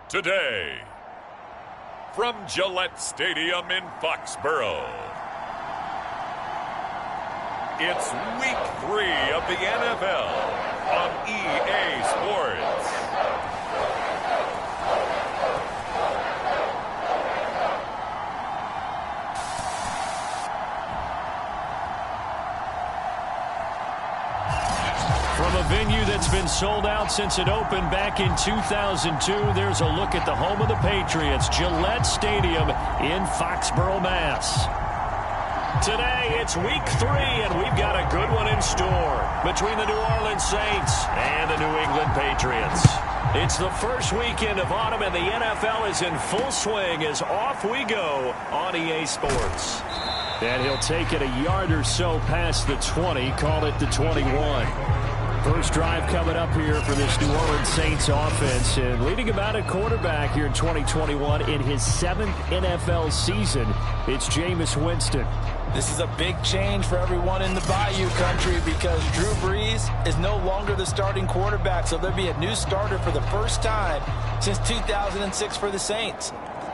today. From Gillette Stadium in Foxborough, it's Week 3 of the NFL on EA Sports. From a venue that's been sold out since it opened back in 2002, there's a look at the home of the Patriots, Gillette Stadium in Foxborough, Mass. Today, it's Week 3, and we've got a good one in store between the New Orleans Saints and the New England Patriots. It's the first weekend of autumn, and the NFL is in full swing as off we go on EA Sports. And he'll take it a yard or so past the 20, call it the 21. First drive coming up here for this New Orleans Saints offense, and leading him out at quarterback here in 2021 in his 7th NFL season, it's Jameis Winston. This is a big change for everyone in the Bayou country because Drew Brees is no longer the starting quarterback, so there'll be a new starter for the first time since 2006 for the Saints.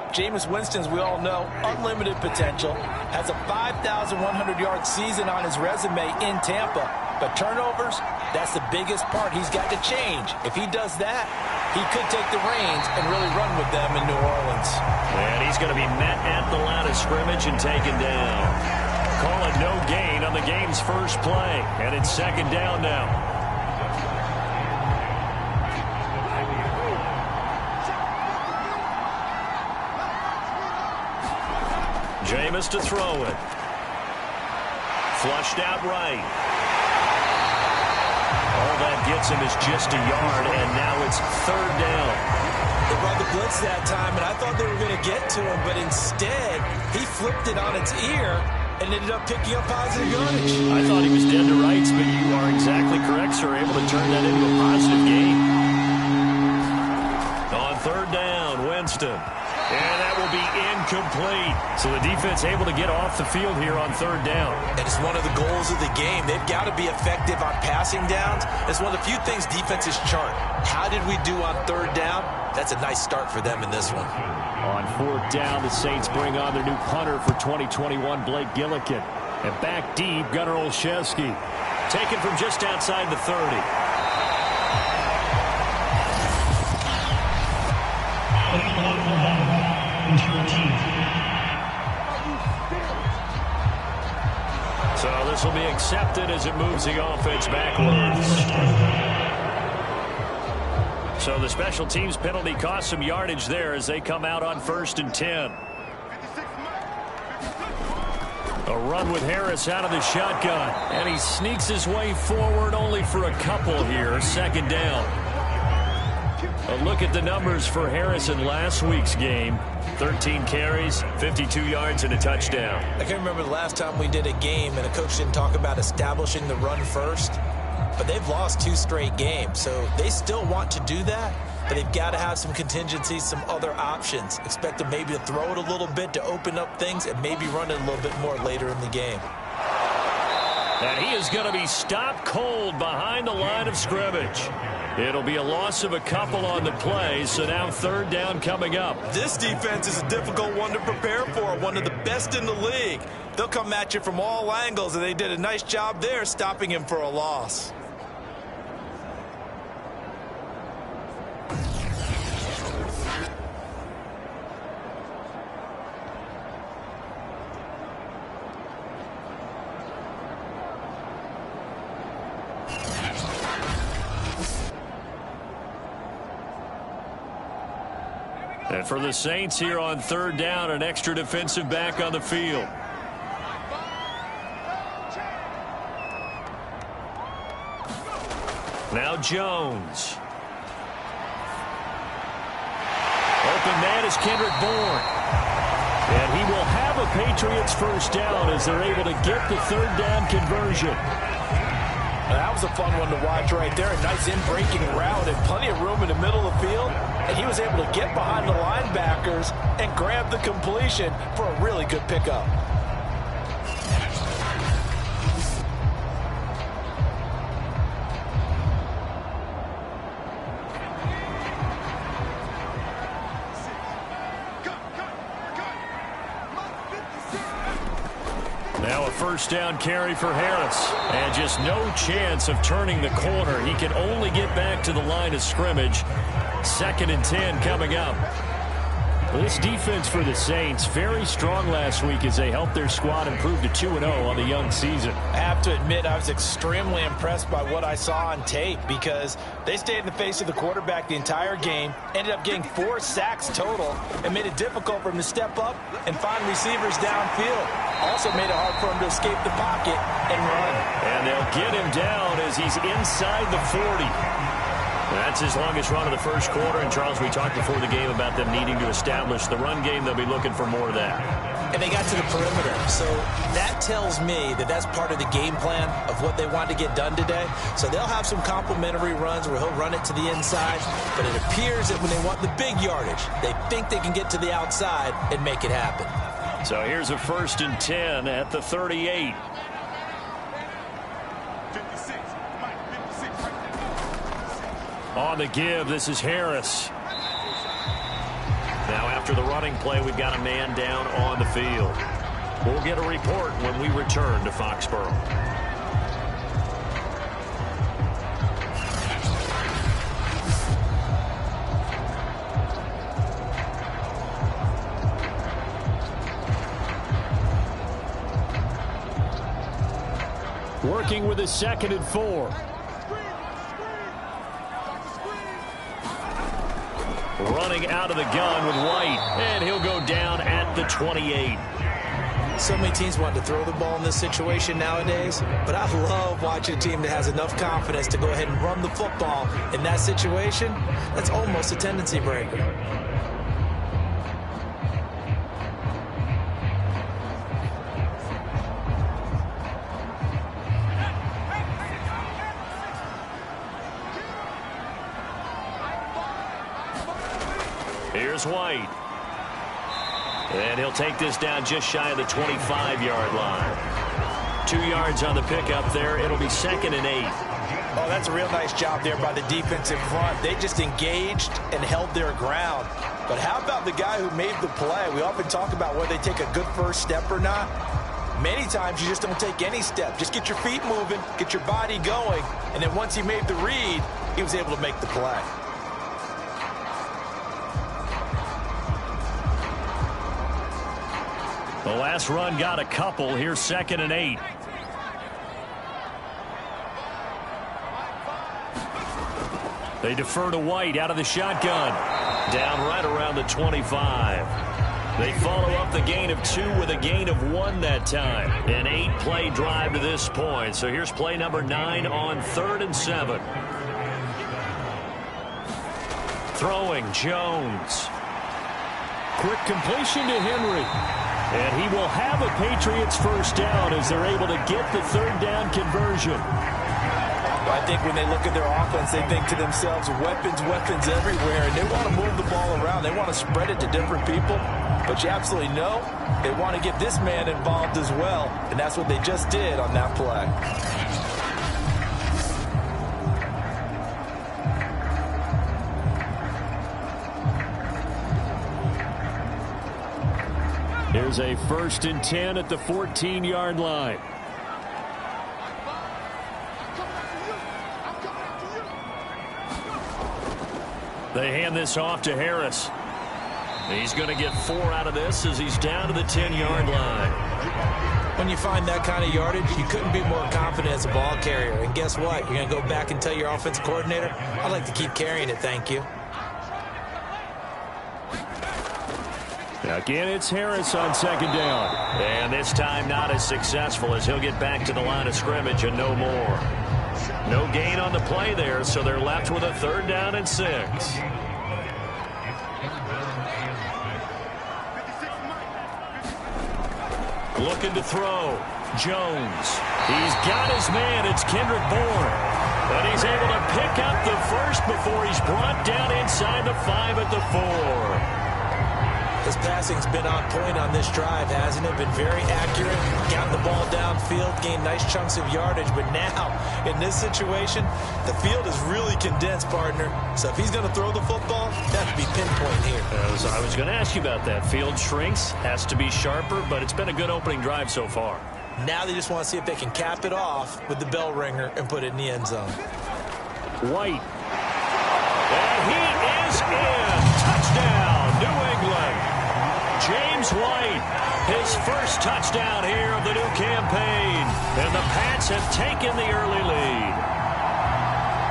Jameis Winston, as we all know, unlimited potential, has a 5,100-yard season on his resume in Tampa. But turnovers, that's the biggest part he's got to change. If he does that, he could take the reins and really run with them in New Orleans. And he's going to be met at the line of scrimmage and taken down. Call it no gain on the game's first play. And it's second down now. Jameis to throw it. Flushed out right. All that gets him is just a yard, and now it's third down. They brought the blitz that time, and I thought they were going to get to him, but instead, he flipped it on its ear and ended up picking up positive yardage. I thought he was dead to rights, but you are exactly correct, sir. Able to turn that into a positive gain. On third down, Winston. And that will be incomplete. So the defense able to get off the field here on third down. And it's one of the goals of the game. They've got to be effective on passing downs. It's one of the few things defenses chart. How did we do on third down? That's a nice start for them in this one. On fourth down, the Saints bring on their new punter for 2021, Blake Gillikin. And back deep, Gunnar Olszewski. Taken from just outside the 30. So this will be accepted as it moves the offense backwards. So the special teams penalty cost some yardage there as they come out on 1st and 10. A run with Harris out of the shotgun. And he sneaks his way forward only for a couple here. Second down. A look at the numbers for Harris in last week's game. 13 carries, 52 yards, and a touchdown. I can't remember the last time we did a game and a coach didn't talk about establishing the run first. But they've lost 2 straight games, so they still want to do that. But they've got to have some contingencies, some other options. Expect them maybe to throw it a little bit to open up things and maybe run it a little bit more later in the game. And he is going to be stopped cold behind the line of scrimmage. It'll be a loss of a couple on the play, so now third down coming up. This defense is a difficult one to prepare for, one of the best in the league. They'll come at you from all angles, and they did a nice job there stopping him for a loss. And for the Saints here on third down, an extra defensive back on the field. Now Jones. Open man is Kendrick Bourne. And he will have a Patriots first down as they're able to get the third down conversion. That was a fun one to watch right there. A nice in-breaking route and plenty of room in the middle of the field. And he was able to get behind the linebackers and grab the completion for a really good pickup. first down carry for Harris. And just no chance of turning the corner. He can only get back to the line of scrimmage. 2nd and 10 coming up. This defense for the Saints, very strong last week as they helped their squad improve to 2-0 on the young season. I have to admit, I was extremely impressed by what I saw on tape because they stayed in the face of the quarterback the entire game, ended up getting 4 sacks total, and made it difficult for him to step up and find receivers downfield. Also made it hard for him to escape the pocket and run. And they'll get him down as he's inside the 40. That's his longest run of the first quarter. And, Charles, we talked before the game about them needing to establish the run game. They'll be looking for more of that. And they got to the perimeter. So that tells me that that's part of the game plan of what they want to get done today. So they'll have some complimentary runs where he'll run it to the inside. But it appears that when they want the big yardage, they think they can get to the outside and make it happen. So here's a 1st and 10 at the 38. On the give, this is Harris. Now after the running play, we've got a man down on the field. We'll get a report when we return to Foxborough. Working with a 2nd and 4. Running out of the gun with White, and he'll go down at the 28. So many teams want to throw the ball in this situation nowadays, but I love watching a team that has enough confidence to go ahead and run the football in that situation. That's almost a tendency breaker. Here's White. And he'll take this down just shy of the 25-yard line. 2 yards on the pickup there. It'll be 2nd and 8. Oh, that's a real nice job there by the defensive front. They just engaged and held their ground. But how about the guy who made the play? We often talk about whether they take a good first step or not. Many times you just don't take any step. Just get your feet moving, get your body going, and then once he made the read, he was able to make the play. The last run got a couple. Here's 2nd and 8. They defer to White out of the shotgun. Down right around the 25. They follow up the gain of 2 with a gain of 1 that time. An 8-play drive to this point. So here's play number 9 on 3rd and 7. Throwing Jones. Quick completion to Henry. And he will have a Patriots first down as they're able to get the 3rd down conversion. I think when they look at their offense, they think to themselves, weapons, weapons everywhere, and they want to move the ball around. They want to spread it to different people. But you absolutely know they want to get this man involved as well, and that's what they just did on that play. Here's a 1st and 10 at the 14-yard line. They hand this off to Harris. He's going to get 4 out of this as he's down to the 10-yard line. When you find that kind of yardage, you couldn't be more confident as a ball carrier. And guess what? You're going to go back and tell your offensive coordinator, I'd like to keep carrying it, thank you. Again, it's Harris on 2nd down. And this time not as successful as he'll get back to the line of scrimmage and no more. No gain on the play there, so they're left with a 3rd down and 6. Looking to throw. Jones. He's got his man. It's Kendrick Bourne. But he's able to pick up the first before he's brought down inside the 5 at the 4. His passing's been on point on this drive, hasn't it? Been very accurate, got the ball downfield, gained nice chunks of yardage. But now, in this situation, the field is really condensed, partner. So if he's going to throw the football, that would be pinpoint here. I was going to ask you about that. Field shrinks, has to be sharper, but it's been a good opening drive so far. Now they just want to see if they can cap it off with the bell ringer and put it in the end zone. White. And he is in. Touchdown, New England. James White, his first touchdown here of the new campaign. And the Pats have taken the early lead.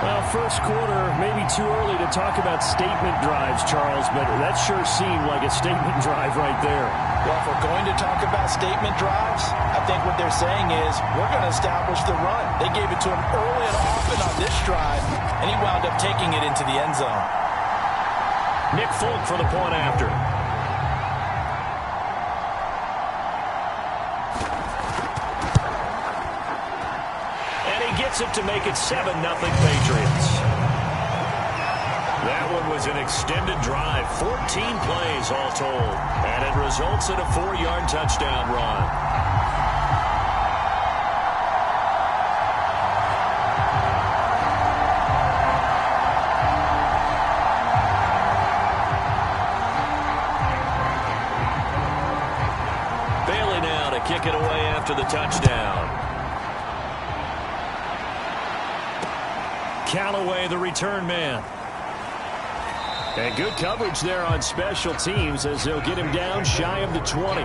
Well, first quarter, maybe too early to talk about statement drives, Charles, but that sure seemed like a statement drive right there. Well, if we're going to talk about statement drives, I think what they're saying is we're going to establish the run. They gave it to him early and often on this drive, and he wound up taking it into the end zone. Nick Folk for the point after. It to make it 7-0 Patriots. That one was an extended drive, 14 plays all told, and it results in a 4-yard touchdown run. Bailey now to kick it away after the touchdown. Callaway, the return man. And good coverage there on special teams as they'll get him down shy of the 20.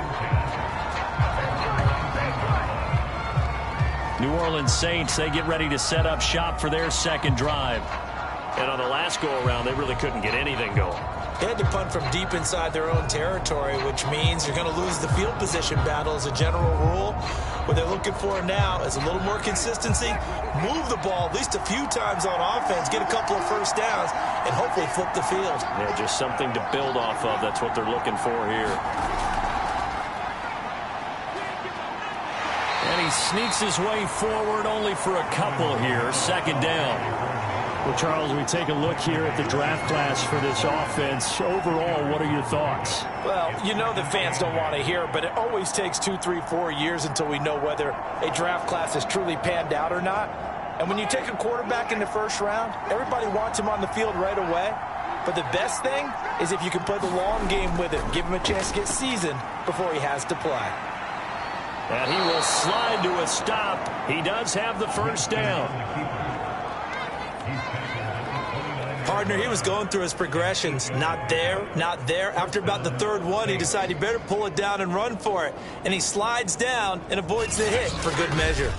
New Orleans Saints, they get ready to set up shop for their second drive. And on the last go-around, they really couldn't get anything going. They had to punt from deep inside their own territory, which means you're going to lose the field position battle as a general rule. What they're looking for now is a little more consistency, move the ball at least a few times on offense, get a couple of first downs, and hopefully flip the field. Yeah, just something to build off of. That's what they're looking for here. And he sneaks his way forward only for a couple here. Second down. Well, Charles, we take a look here at the draft class for this offense. Overall, what are your thoughts? Well, you know the fans don't want to hear it, but it always takes 2, 3, 4 years until we know whether a draft class has truly panned out or not. And when you take a quarterback in the first round, everybody wants him on the field right away. But the best thing is if you can play the long game with him, give him a chance to get seasoned before he has to play. And he will slide to a stop. He does have the first down. Partner, he was going through his progressions. Not there, not there. After about the third one, he decided he better pull it down and run for it. And he slides down and avoids the hit for good measure.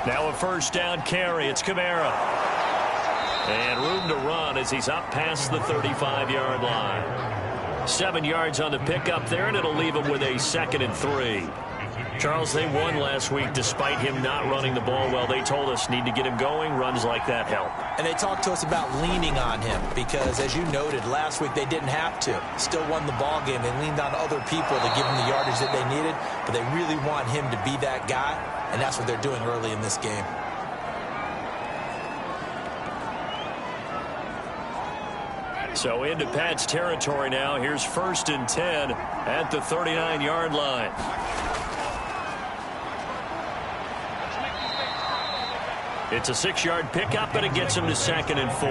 Now a first down carry. It's Kamara. And room to run as he's up past the 35-yard line. 7 yards on the pickup there, and it'll leave him with a 2nd and 3. Charles, they won last week despite him not running the ball well. They told us need to get him going. Runs like that help. And they talked to us about leaning on him because, as you noted, last week they didn't have to. Still won the ball game. They leaned on other people to give him the yardage that they needed, but they really want him to be that guy, and that's what they're doing early in this game. So into Pat's territory now. Here's 1st and 10 at the 39-yard line. It's a 6-yard pickup, and it gets him to 2nd and 4.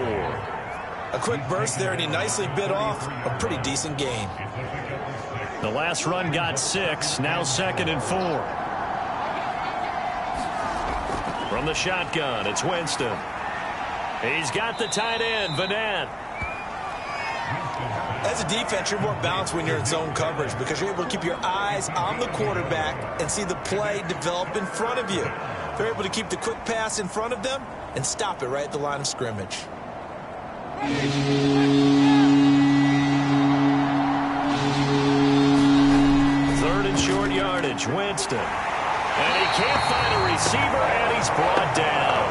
A quick burst there, and he nicely bit off a pretty decent gain. The last run got 6. Now 2nd and 4. From the shotgun, it's Winston. He's got the tight end, Vanette. As a defense, you're more balanced when you're in zone coverage because you're able to keep your eyes on the quarterback and see the play develop in front of you. They're able to keep the quick pass in front of them and stop it right at the line of scrimmage. 3rd and short yardage, Winston. And he can't find a receiver, and he's brought down.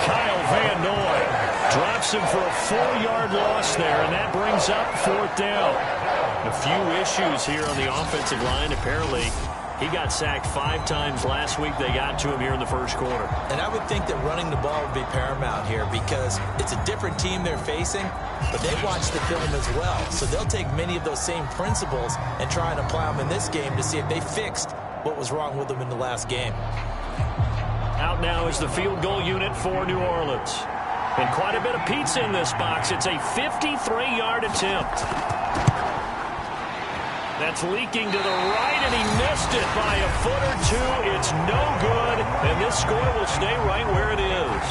Kyle Van Noy drops him for a 4-yard loss there, and that brings up 4th down. A few issues here on the offensive line. Apparently, He got sacked 5 times last week. They got to him here in the first quarter. And I would think that running the ball would be paramount here because it's a different team they're facing, but they watch the film as well. So they'll take many of those same principles and try and apply them in this game to see if they fixed what was wrong with them in the last game. Out now is the field goal unit for New Orleans. And quite a bit of pizza in this box. It's a 53-yard attempt. That's leaking to the right, and he missed it by a foot or two. It's no good, and this score will stay right where it is.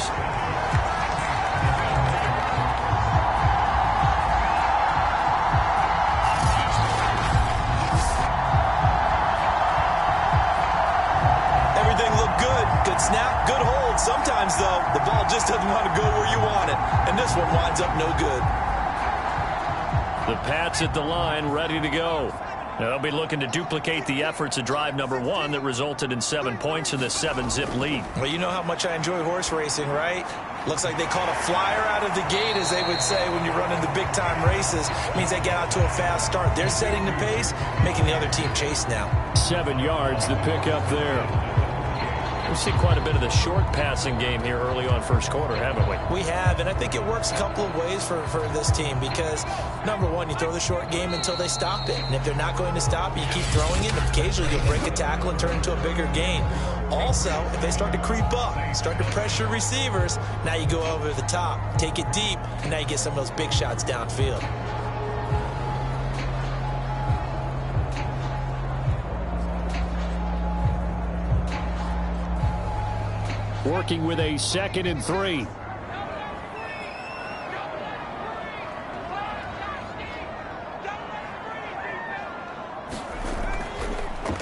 Everything looked good. Good snap, good hold. Sometimes, though, the ball just doesn't want to go where you want it, and this one winds up no good. The Pats at the line, ready to go. They'll be looking to duplicate the efforts of drive number 1 that resulted in 7 points in the 7-zip lead. Well, you know how much I enjoy horse racing, right? Looks like they caught a flyer out of the gate, as they would say when you're running the big-time races. It means they get out to a fast start. They're setting the pace, making the other team chase now. 7 yards to pick up there. We've seen quite a bit of the short passing game here early on first quarter, haven't we? We have, and I think it works a couple of ways for this team because, number one, you throw the short game until they stop it. And if they're not going to stop it, you keep throwing it, and occasionally you'll break a tackle and turn into a bigger gain. Also, if they start to creep up, start to pressure receivers, now you go over the top, take it deep, and now you get some of those big shots downfield. Working with a 2nd and 3.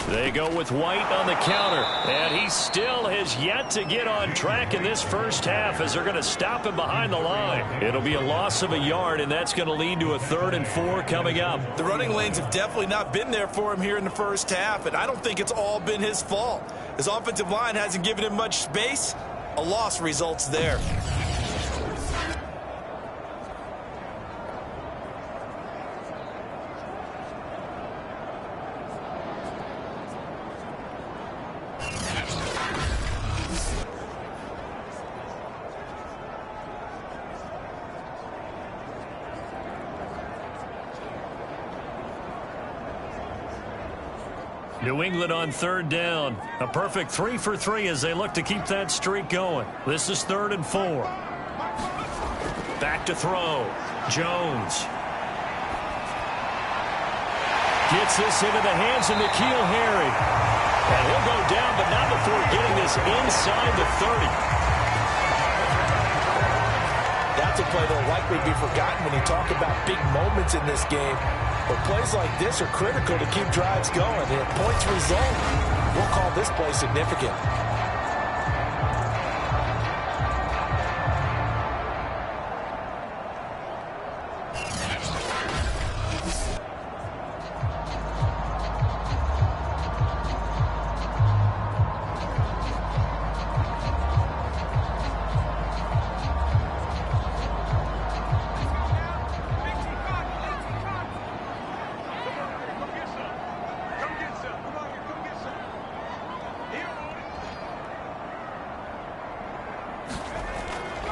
They go with White on the counter, and he still has yet to get on track in this first half as they're going to stop him behind the line. It'll be a loss of a yard, and that's going to lead to a 3rd and 4 coming up. The running lanes have definitely not been there for him here in the first half, and I don't think it's all been his fault. His offensive line hasn't given him much space. A loss results there. New England on 3rd down. A perfect 3 for 3 as they look to keep that streak going. This is 3rd and 4. Back to throw. Jones. Gets this into the hands of N'Keal Harry. And he'll go down, but not before getting this inside the 30. That's a play that will likely be forgotten when you talk about big moments in this game. But plays like this are critical to keep drives going. And if points result, we'll call this play significant.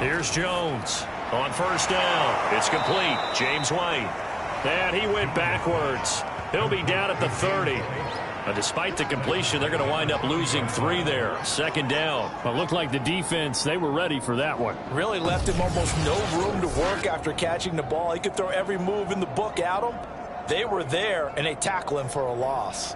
Here's Jones on 1st down. It's complete. James White. And he went backwards. He'll be down at the 30. But despite the completion, they're going to wind up losing 3 there. 2nd down. Well, it looked like the defense, they were ready for that one. Really left him almost no room to work after catching the ball. He could throw every move in the book at him. They were there, and they tackle him for a loss.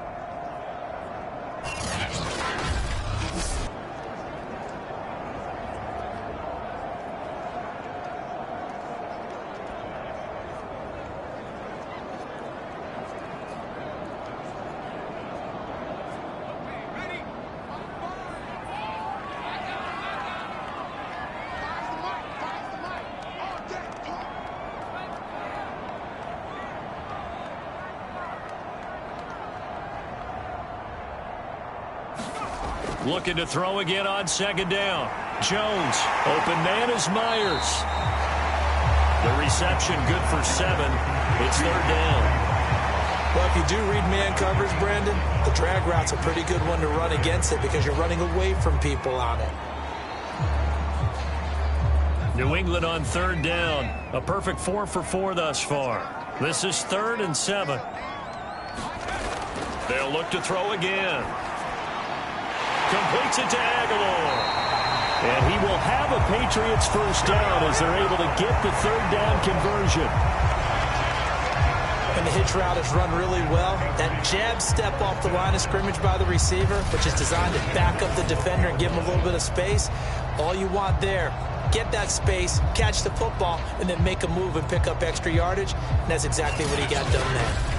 Looking to throw again on 2nd down. Jones. Open man is Myers. The reception good for 7. It's 3rd down. Well, if you do read man coverage, Brandon, the drag route's a pretty good one to run against it because you're running away from people on it. New England on third down. A perfect 4 for 4 thus far. This is 3rd and 7. They'll look to throw again. Completes it to Aguilar. And he will have a Patriots first down as they're able to get the third down conversion. And the hitch route is run really well. That jab step off the line of scrimmage by the receiver, which is designed to back up the defender and give him a little bit of space. All you want there, get that space, catch the football, and then make a move and pick up extra yardage. And that's exactly what he got done there.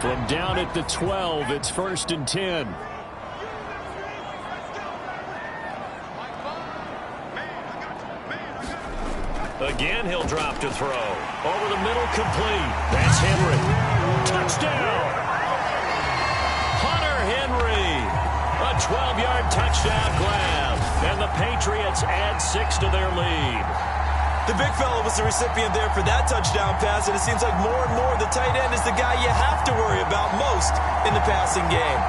From down at the 12, it's 1st and 10. Again, he'll drop to throw. Over the middle, complete. That's Henry. Touchdown! Hunter Henry. A 12-yard touchdown grab. And the Patriots add 6 to their lead. The big fella was the recipient there for that touchdown pass, and it seems like more and more the tight end is the guy you have to worry about most in the passing game.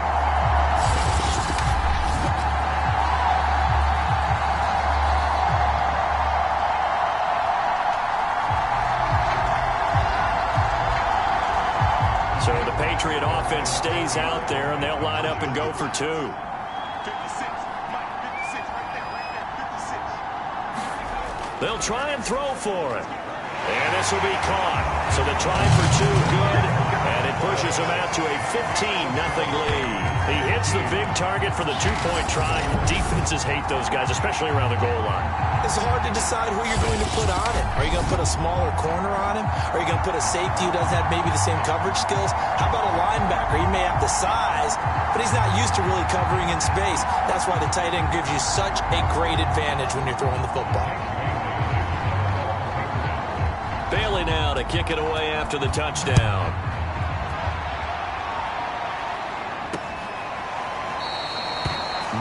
So the Patriot offense stays out there, and they'll line up and go for 2. They'll try and throw for it. And this will be caught. So the try for 2 good, and it pushes them out to a 15-0 lead. He hits the big target for the 2-point try. Defenses hate those guys, especially around the goal line. It's hard to decide who you're going to put on him. Are you going to put a smaller corner on him? Are you going to put a safety who doesn't have maybe the same coverage skills? How about a linebacker? He may have the size, but he's not used to really covering in space. That's why the tight end gives you such a great advantage when you're throwing the football. Bailey now to kick it away after the touchdown.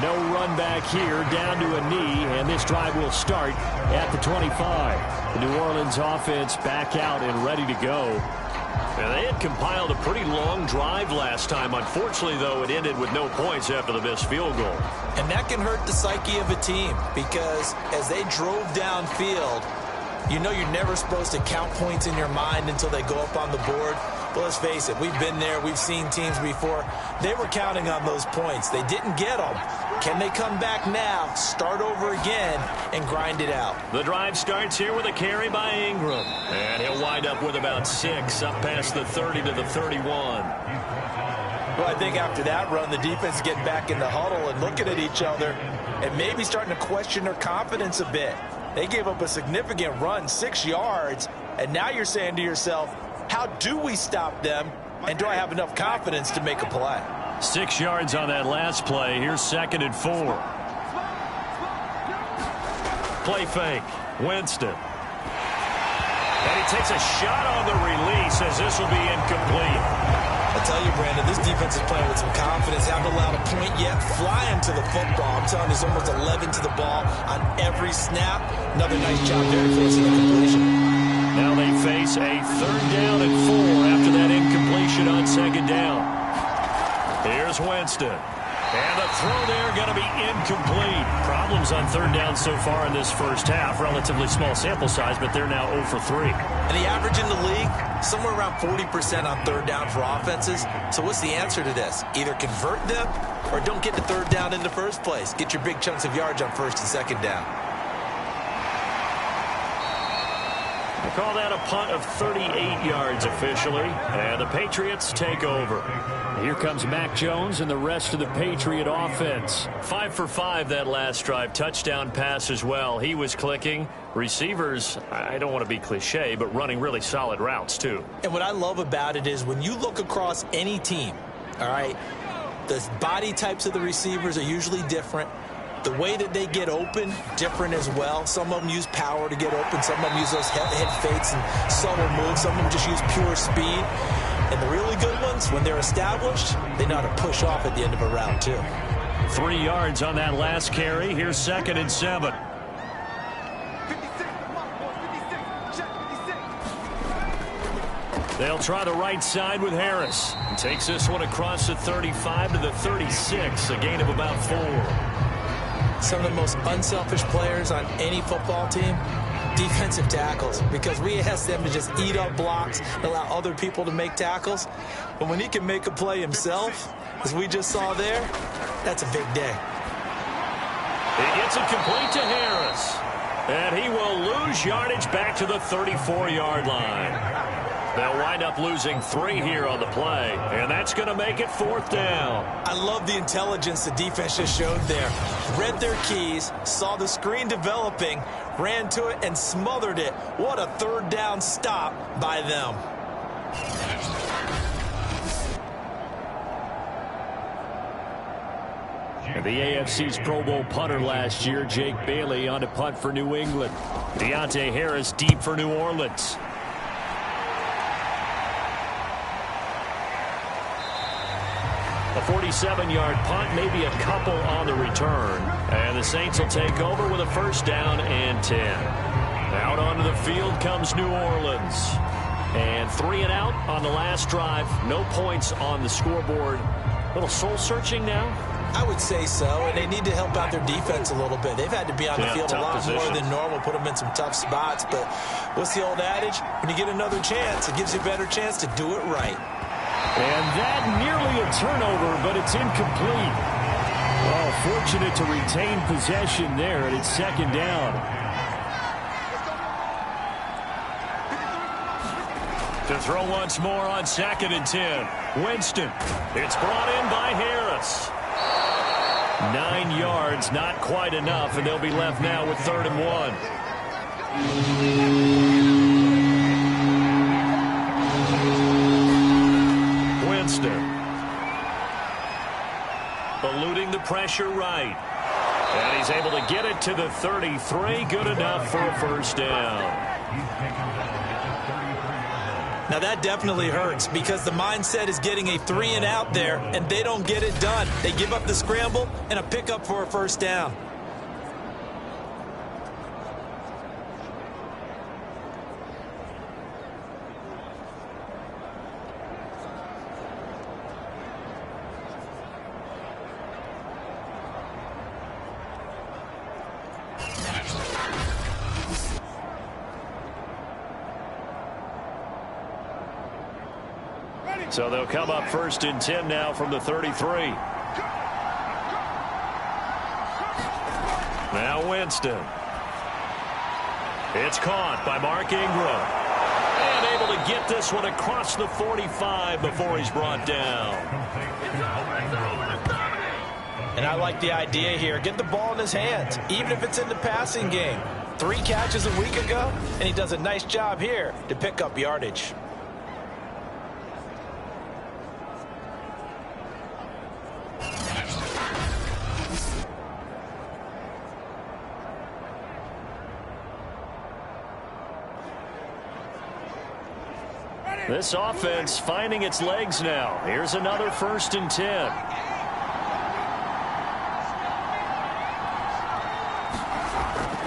No run back here, down to a knee, and this drive will start at the 25. The New Orleans offense back out and ready to go. And they had compiled a pretty long drive last time. Unfortunately, though, it ended with no points after the missed field goal. And that can hurt the psyche of a team because as they drove downfield, you know you're never supposed to count points in your mind until they go up on the board. But let's face it, we've been there. We've seen teams before. They were counting on those points. They didn't get them. Can they come back now, start over again, and grind it out? The drive starts here with a carry by Ingram. And he'll wind up with about 6 up past the 30 to the 31. Well, I think after that run, the defense is getting back in the huddle and looking at each other and maybe starting to question their confidence a bit. They gave up a significant run, 6 yards, and now you're saying to yourself, how do we stop them, and do I have enough confidence to make a play? 6 yards on that last play. Here's 2nd and 4. Play fake. Winston. And he takes a shot on the release as this will be incomplete. I tell you, Brandon, this defense is playing with some confidence. Haven't allowed a point yet. Flying to the football. I'm telling you, there's almost 11 to the ball on every snap. Another nice job there forcing a completion. Now they face a 3rd down and 4 after that incompletion on 2nd down. Here's Winston. And the throw there going to be incomplete. Problems on 3rd down so far in this first half. Relatively small sample size, but they're now 0 for 3. And the average in the league, somewhere around 40% on 3rd down for offenses. So what's the answer to this? Either convert them or don't get to 3rd down in the first place. Get your big chunks of yards on 1st and 2nd down. We'll call that a punt of 38 yards officially. And the Patriots take over. Here comes Mac Jones and the rest of the Patriot offense. 5 for 5 that last drive. Touchdown pass as well. He was clicking. Receivers, I don't want to be cliche, but running really solid routes too. And what I love about it is when you look across any team, all right, the body types of the receivers are usually different. The way that they get open, different as well. Some of them use power to get open. Some of them use those head fakes and subtle moves. Some of them just use pure speed. And the really good ones, when they're established, they know how to push off at the end of a route, too. 3 yards on that last carry. Here's 2nd and 7. They'll try the right side with Harris. He takes this one across the 35 to the 36, a gain of about 4. Some of the most unselfish players on any football team, defensive tackles, because we ask them to just eat up blocks and allow other people to make tackles. But when he can make a play himself, as we just saw there, that's a big day. He gets it complete to Harris. And he will lose yardage back to the 34-yard line. They'll wind up losing 3 here on the play, and that's going to make it 4th down. I love the intelligence the defense just showed there. Read their keys, saw the screen developing, ran to it, and smothered it. What a 3rd down stop by them. The AFC's Pro Bowl punter last year, Jake Bailey, on to punt for New England. Deontay Harris deep for New Orleans. A 47-yard punt, maybe a couple on the return. And the Saints will take over with a 1st down and 10. Out onto the field comes New Orleans. And 3 and out on the last drive. No points on the scoreboard. A little soul-searching now? I would say so, and they need to help out their defense a little bit. They've had to be on the field a lot more than normal, put them in some tough spots. But what's the old adage? When you get another chance, it gives you a better chance to do it right. And that nearly a turnover, but it's incomplete. Oh, fortunate to retain possession there, and it's 2nd down. To throw once more on 2nd and 10. Winston. It's brought in by Harris. 9 yards, not quite enough, and they'll be left now with 3rd and 1. Winston. Eluding the pressure right. And he's able to get it to the 33. Good enough for a 1st down. Now that definitely hurts because the mindset is getting a 3 and out there, and they don't get it done. They give up the scramble and a pickup for a 1st down. So they'll come up 1st and 10 now from the 33. Now Winston. It's caught by Mark Ingram. And able to get this one across the 45 before he's brought down. And I like the idea here. Get the ball in his hands, even if it's in the passing game. 3 catches a week ago, and he does a nice job here to pick up yardage. This offense finding its legs now. Here's another 1st and 10.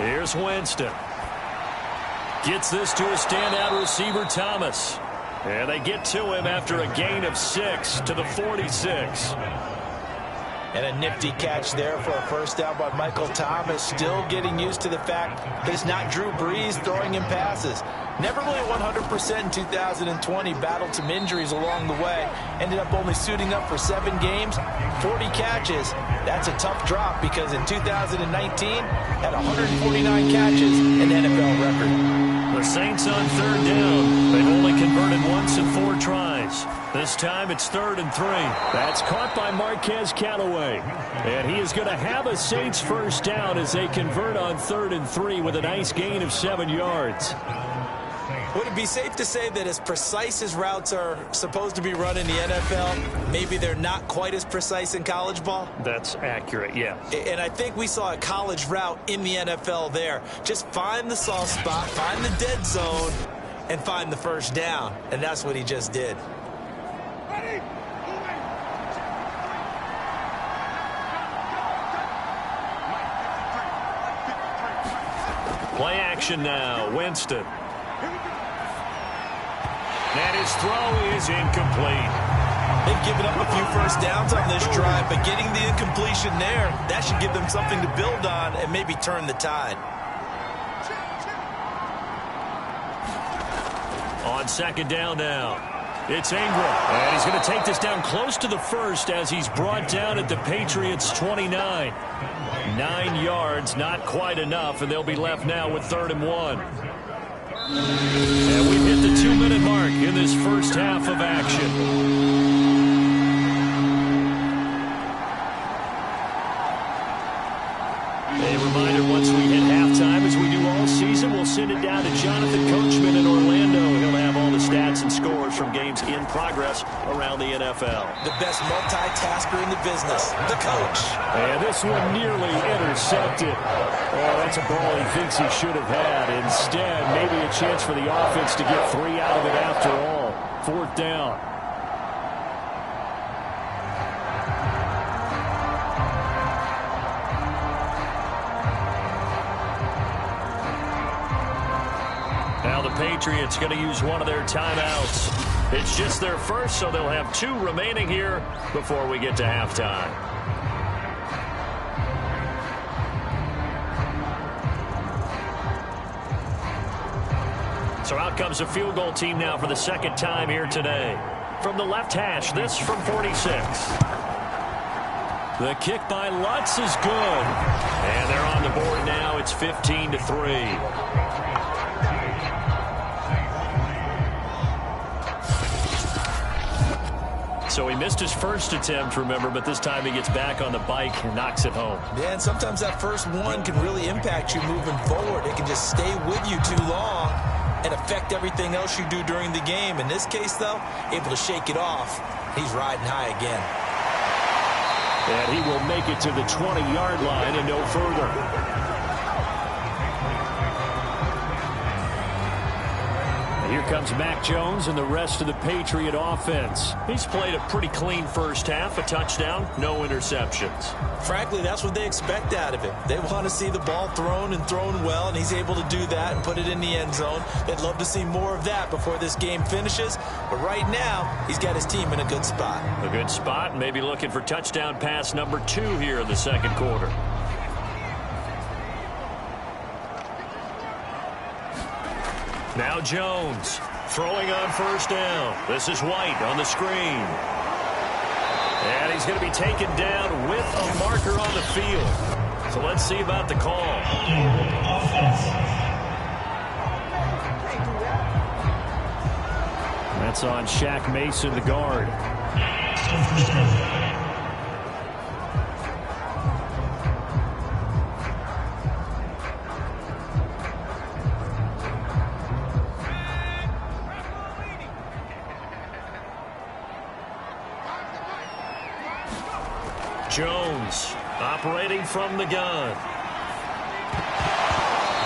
Here's Winston. Gets this to a standout receiver, Thomas. And they get to him after a gain of 6 to the 46. And a nifty catch there for a 1st down by Michael Thomas. Still getting used to the fact that it's not Drew Brees throwing him passes. Never really 100% in 2020. Battled some injuries along the way. Ended up only suiting up for 7 games, 40 catches. That's a tough drop because in 2019 had 149 catches, an NFL record. The Saints on 3rd down. They've only converted once in 4 tries. This time it's 3rd and 3. That's caught by Marquez Callaway. And he is going to have a Saints 1st down as they convert on 3rd and 3 with a nice gain of 7 yards. Would it be safe to say that as precise as routes are supposed to be run in the NFL, maybe they're not quite as precise in college ball? That's accurate, yeah. And I think we saw a college route in the NFL there. Just find the soft spot, find the dead zone, and find the 1st down. And that's what he just did. action now. Winston. And his throw is incomplete. They've given up a few first downs on this drive, but getting the incompletion there, that should give them something to build on and maybe turn the tide. On second down now, it's Ingram. And he's going to take this down close to the first as he's brought down at the Patriots' 29. 9 yards, not quite enough, and they'll be left now with 3rd and 1. And we've hit the 2-minute mark in this first half of action. A reminder, once we hit halftime, as we do all season, we'll send it down to Jonathan Coachman in Orlando. He'll have all the stats and scores from games in progress around the NFL. The best multitasker in the business, the coach. And this one nearly intercepted. Oh, that's a ball he thinks he should have had. Instead, maybe a chance for the offense to get 3 out of it after all. 4th down. Now the Patriots going to use one of their timeouts. It's just their first, so they'll have 2 remaining here before we get to halftime. So out comes a field goal team now for the second time here today. From the left hash, this from 46. The kick by Lutz is good. And they're on the board now. It's 15-3. So he missed his first attempt, remember, but this time he gets back on the bike and knocks it home. Yeah, and sometimes that first one can really impact you moving forward. It can just stay with you too long and affect everything else you do during the game. In this case, though, able to shake it off. He's riding high again. And he will make it to the 20-yard line and no further. Here comes Mac Jones and the rest of the Patriot offense. He's played a pretty clean first half, a touchdown, no interceptions. Frankly, that's what they expect out of him. They want to see the ball thrown and thrown well, and he's able to do that and put it in the end zone. They'd love to see more of that before this game finishes, but right now, he's got his team in a good spot. A good spot, maybe looking for touchdown pass number 2 here in the second quarter. Now Jones throwing on first down. This is White on the screen. And he's going to be taken down with a marker on the field. So let's see about the call. That's on Shaq Mason, the guard. Jones operating from the gun.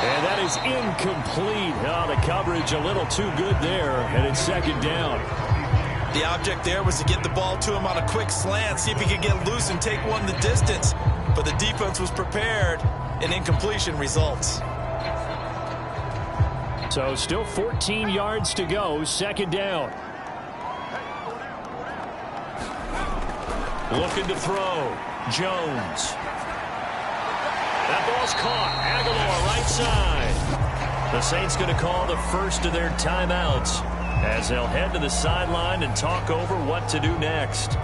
And that is incomplete. Oh, the coverage a little too good there, and it's second down. The object there was to get the ball to him on a quick slant, see if he could get loose and take one the distance. But the defense was prepared, and incompletion results. So still 14 yards to go, second down. Looking to throw. Jones. That ball's caught. Aguilar right side. The Saints going to call the first of their timeouts as they'll head to the sideline and talk over what to do next.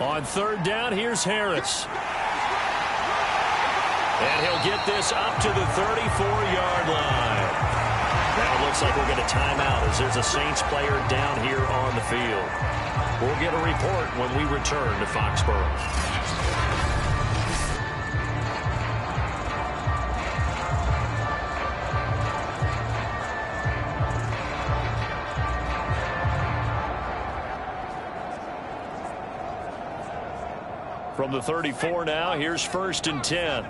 On third down, here's Harris. And he'll get this up to the 34-yard line. Now it looks like we'll get a timeout as there's a Saints player down here on the field. We'll get a report when we return to Foxborough. From the 34 now, here's 1st and 10.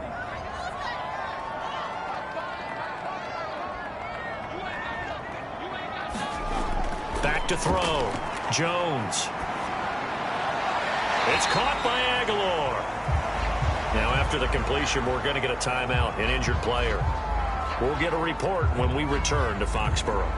to throw. Jones. It's caught by Aguilar. Now, after the completion, we're going to get a timeout, an injured player. We'll get a report when we return to Foxborough.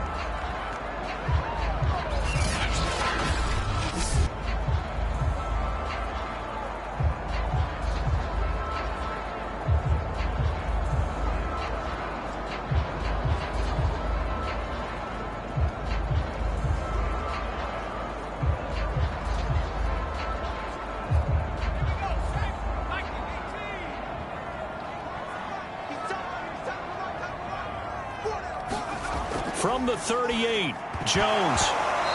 From the 38, Jones.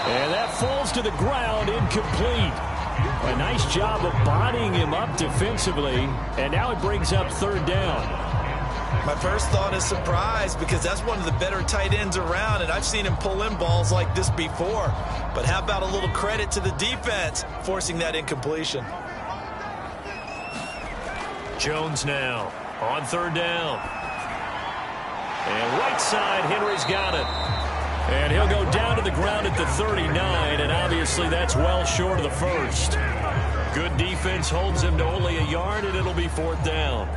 And that falls to the ground, incomplete. A nice job of bodying him up defensively, and now it brings up third down. My first thought is surprise, because that's one of the better tight ends around, and I've seen him pull in balls like this before. But how about a little credit to the defense forcing that incompletion? Jones now on third down. And right side, Henry's got it. And he'll go down to the ground at the 39, and obviously that's well short of the first. Good defense holds him to only a yard, and it'll be fourth down.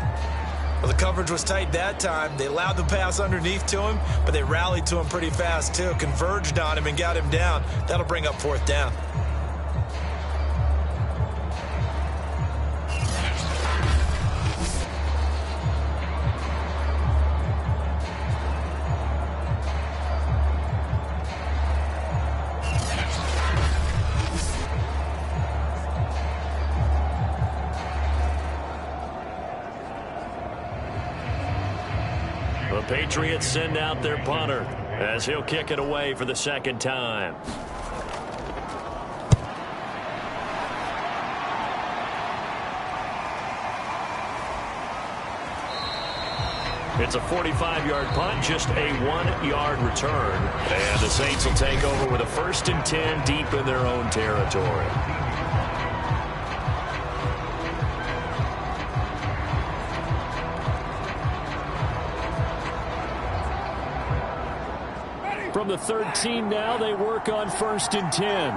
Well, the coverage was tight that time. They allowed the pass underneath to him, but they rallied to him pretty fast, too. Converged on him and got him down. That'll bring up fourth down. The Patriots send out their punter as he'll kick it away for the second time. It's a 45-yard punt, just a 1-yard return. And the Saints will take over with a 1st and 10 deep in their own territory. From the 13 now, they work on 1st and 10.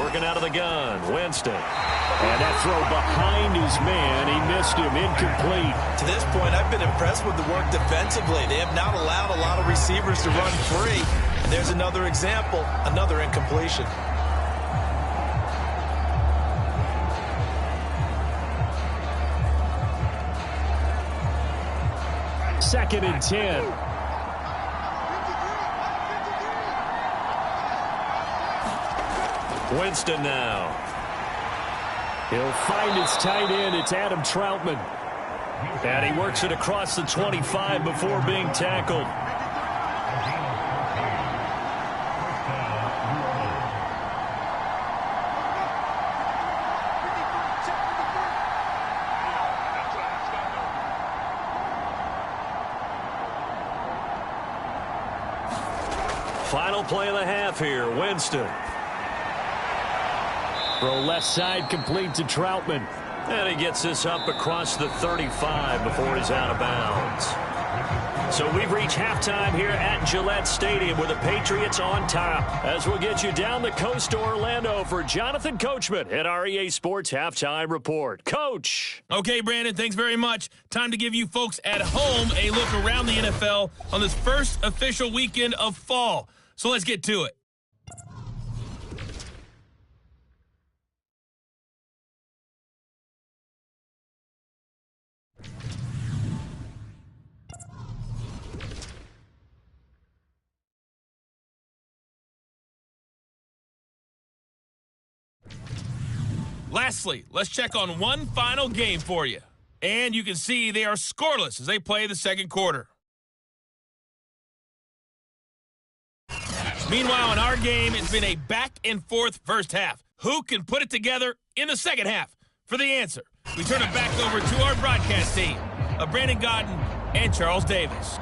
Working out of the gun, Winston. And that throw behind his man, he missed him, incomplete. To this point, I've been impressed with the work defensively. They have not allowed a lot of receivers to run free. And there's another example, another incompletion. Second and 10. Winston now. He'll find his tight end. It's Adam Troutman. And he works it across the 25 before being tackled. Final play of the half here, Winston. Throw left side complete to Troutman. And he gets this up across the 35 before he's out of bounds. So we've reached halftime here at Gillette Stadium with the Patriots on top. As we'll get you down the coast to Orlando for Jonathan Coachman at our EA Sports Halftime Report. Coach. Okay, Brandon, thanks very much. Time to give you folks at home a look around the NFL on this first official weekend of fall. So let's get to it. Lastly, let's check on one final game for you. And you can see they are scoreless as they play the second quarter. Meanwhile, in our game, it's been a back-and-forth first half. Who can put it together in the second half? For the answer, we turn it back over to our broadcast team of Brandon Godden and Charles Davis.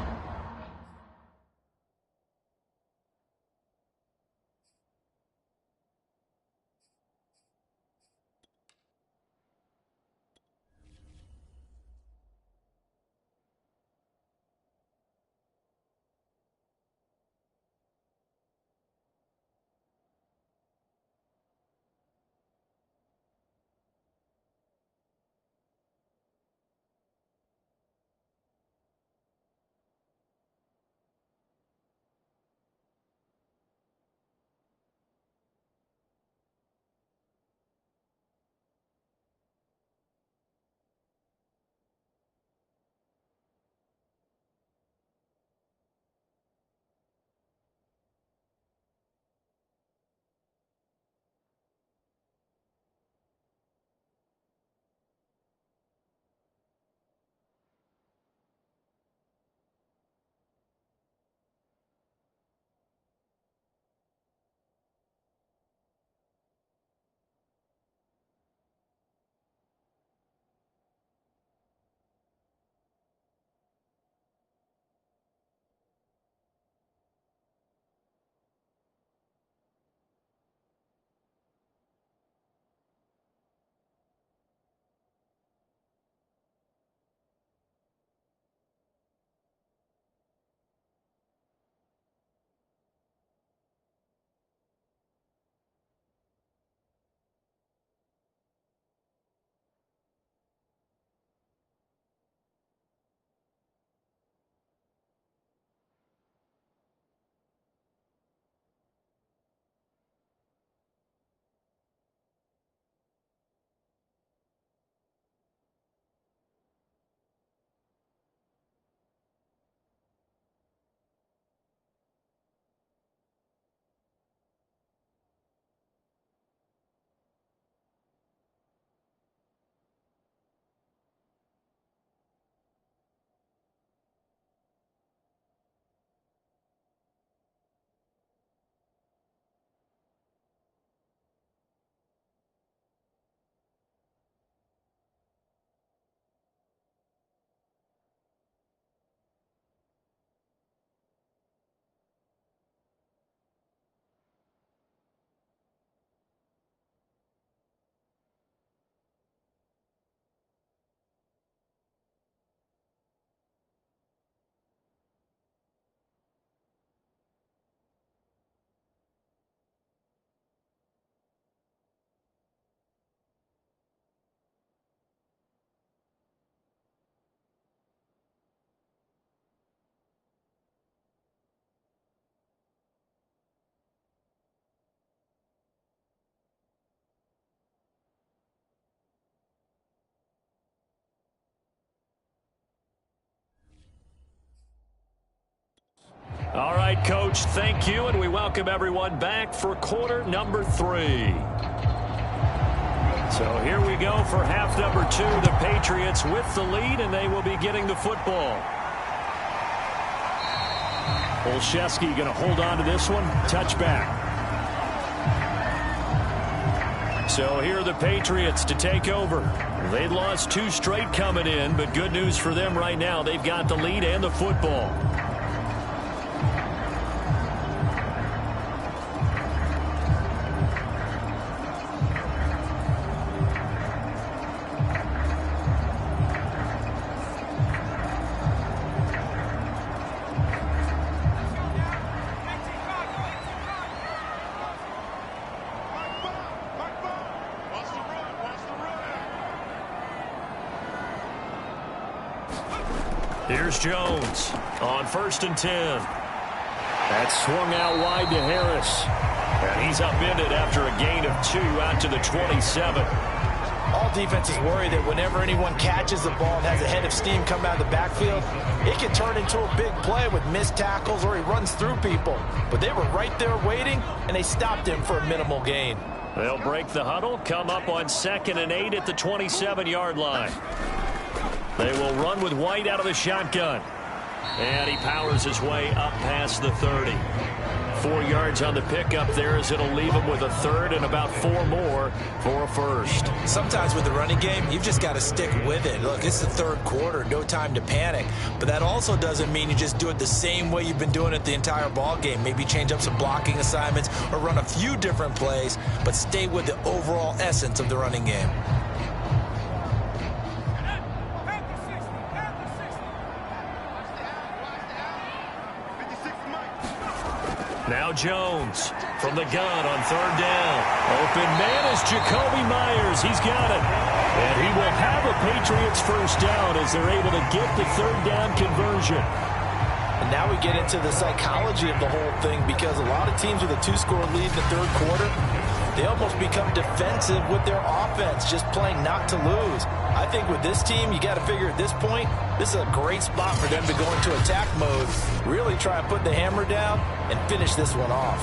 right, Coach. Thank you, and we welcome everyone back for quarter number 3. So here we go for half number 2. The Patriots with the lead, and they will be getting the football. Olszewski going to hold on to this one. Touchback. So here are the Patriots to take over. They'd lost 2 straight coming in, but good news for them right now. They've got the lead and the football. Here's Jones on 1st and 10. That's swung out wide to Harris. And he's upended after a gain of 2 out to the 27. All defenses worry that whenever anyone catches the ball and has a head of steam come out of the backfield, it can turn into a big play with missed tackles or he runs through people. But they were right there waiting, and they stopped him for a minimal gain. They'll break the huddle, come up on 2nd and 8 at the 27-yard line. They will run with White out of the shotgun. And he powers his way up past the 30. 4 yards on the pickup there as it'll leave him with a 3rd and about 4 more for a 1st. Sometimes with the running game, you've just got to stick with it. Look, it's the 3rd quarter, no time to panic. But that also doesn't mean you just do it the same way you've been doing it the entire ball game. Maybe change up some blocking assignments or run a few different plays, but stay with the overall essence of the running game. Now Jones from the gun on 3rd down. Open man is Jacoby Myers. He's got it. And he will have a Patriots 1st down as they're able to get the 3rd down conversion. And now we get into the psychology of the whole thing, because a lot of teams with a 2-score lead in the 3rd quarter, they almost become defensive with their offense, just playing not to lose. I think with this team, you got to figure at this point, this is a great spot for them to go into attack mode, really try and put the hammer down and finish this one off.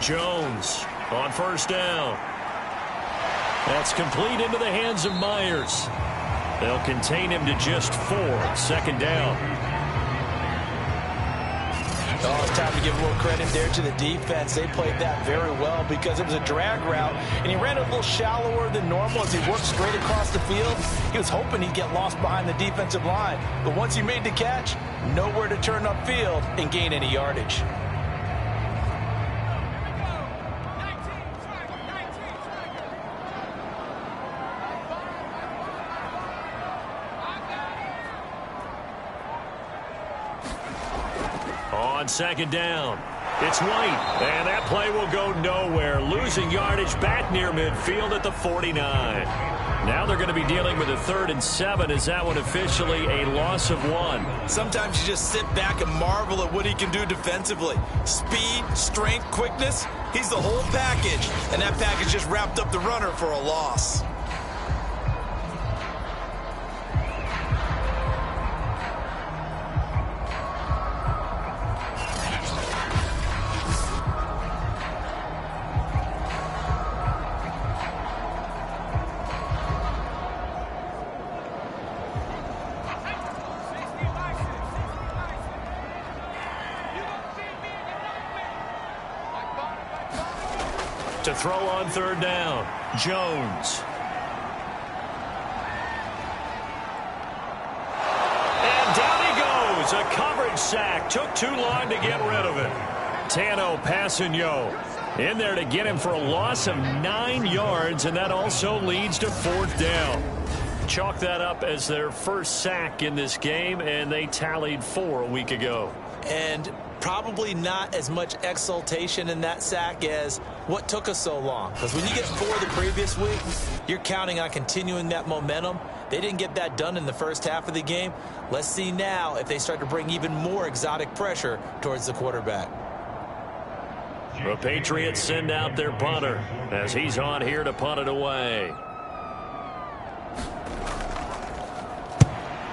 Jones on 1st down. That's complete into the hands of Myers. They'll contain him to just 4. 2nd down. Oh, it's time to give a little credit there to the defense. They played that very well because it was a drag route, and he ran a little shallower than normal as he worked straight across the field. He was hoping he'd get lost behind the defensive line, but once he made the catch, nowhere to turn upfield and gain any yardage. On 2nd down, it's White, and that play will go nowhere, losing yardage back near midfield at the 49. Now they're going to be dealing with a 3rd and 7. Is that one officially a loss of 1? Sometimes you just sit back and marvel at what he can do defensively. Speed, strength, quickness, he's the whole package, and that package just wrapped up the runner for a loss. To throw on 3rd down, Jones. And down he goes. A coverage sack. Took too long to get rid of it. Tano Passanio in there to get him for a loss of 9 yards, and that also leads to 4th down. Chalk that up as their first sack in this game, and they tallied 4 a week ago. And probably not as much exultation in that sack as what took us so long. Because when you get 4 the previous week, you're counting on continuing that momentum. They didn't get that done in the first half of the game. Let's see now if they start to bring even more exotic pressure towards the quarterback. The Patriots send out their punter as he's on here to punt it away.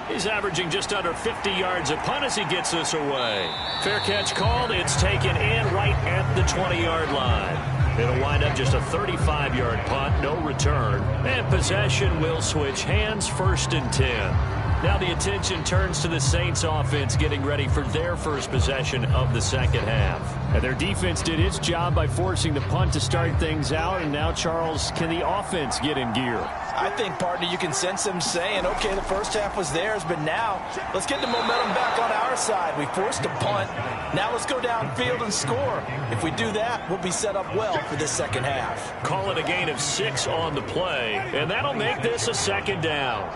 He's averaging just under 50 yards a punt as he gets this away. Fair catch called. It's taken in right at the 20-yard line. It'll wind up just a 35-yard punt, no return. And possession will switch hands, 1st and 10. Now the attention turns to the Saints offense getting ready for their first possession of the second half. And their defense did its job by forcing the punt to start things out. And now, Charles, can the offense get in gear? I think, partner, you can sense them saying, okay, the first half was theirs, but now let's get the momentum back on our side. We forced a punt. Now let's go downfield and score. If we do that, we'll be set up well for this second half. Call it a gain of 6 on the play, and that'll make this a 2nd down.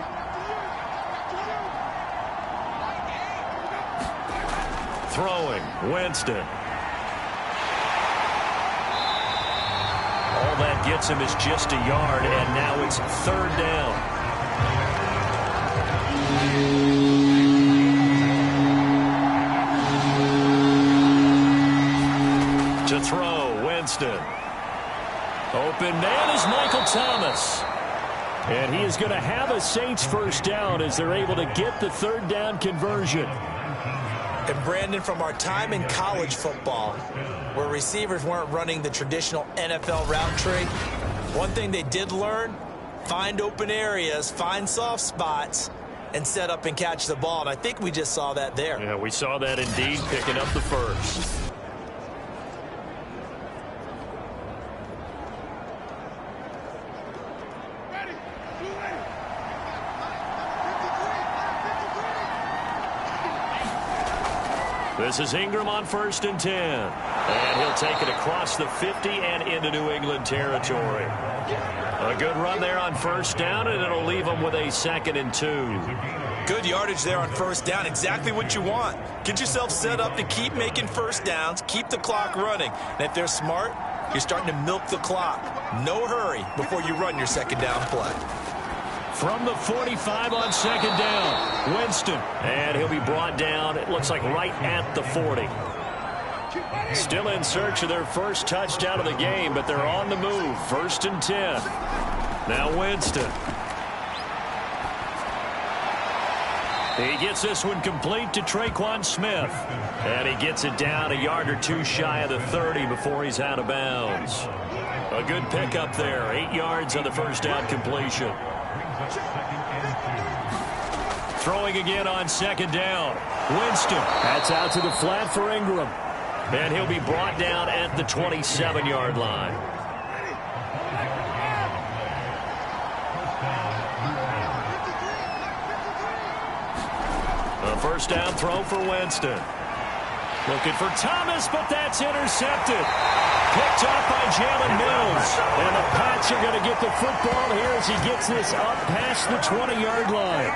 Throwing, Winston. All that gets him is just a yard, and now it's 3rd down. To throw, Winston. Open man is Michael Thomas. And he is going to have a Saints first down as they're able to get the 3rd down conversion. And Brandon, from our time in college football, where receivers weren't running the traditional NFL route tree, one thing they did learn, find open areas, find soft spots, and set up and catch the ball. And I think we just saw that there. Yeah, we saw that indeed, picking up the first. This is Ingram on 1st and 10. And he'll take it across the 50 and into New England territory. A good run there on 1st down, and it'll leave them with a 2nd and 2. Good yardage there on 1st down. Exactly what you want. Get yourself set up to keep making 1st downs, keep the clock running. And if they're smart, you're starting to milk the clock. No hurry before you run your 2nd down play. From the 45 on 2nd down, Winston. And he'll be brought down, it looks like right at the 40. Still in search of their first touchdown of the game, but they're on the move. 1st and 10. Now Winston. He gets this one complete to Traquan Smith. And he gets it down a yard or 2 shy of the 30 before he's out of bounds. A good pickup there. 8 yards on the 1st down completion. Throwing again on 2nd down. Winston. That's out to the flat for Ingram. And he'll be brought down at the 27-yard line. A 1st down throw for Winston. Looking for Thomas, but that's intercepted. Picked off by Jalen Mills. And the Pats are going to get the football here as he gets this up past the 20-yard line.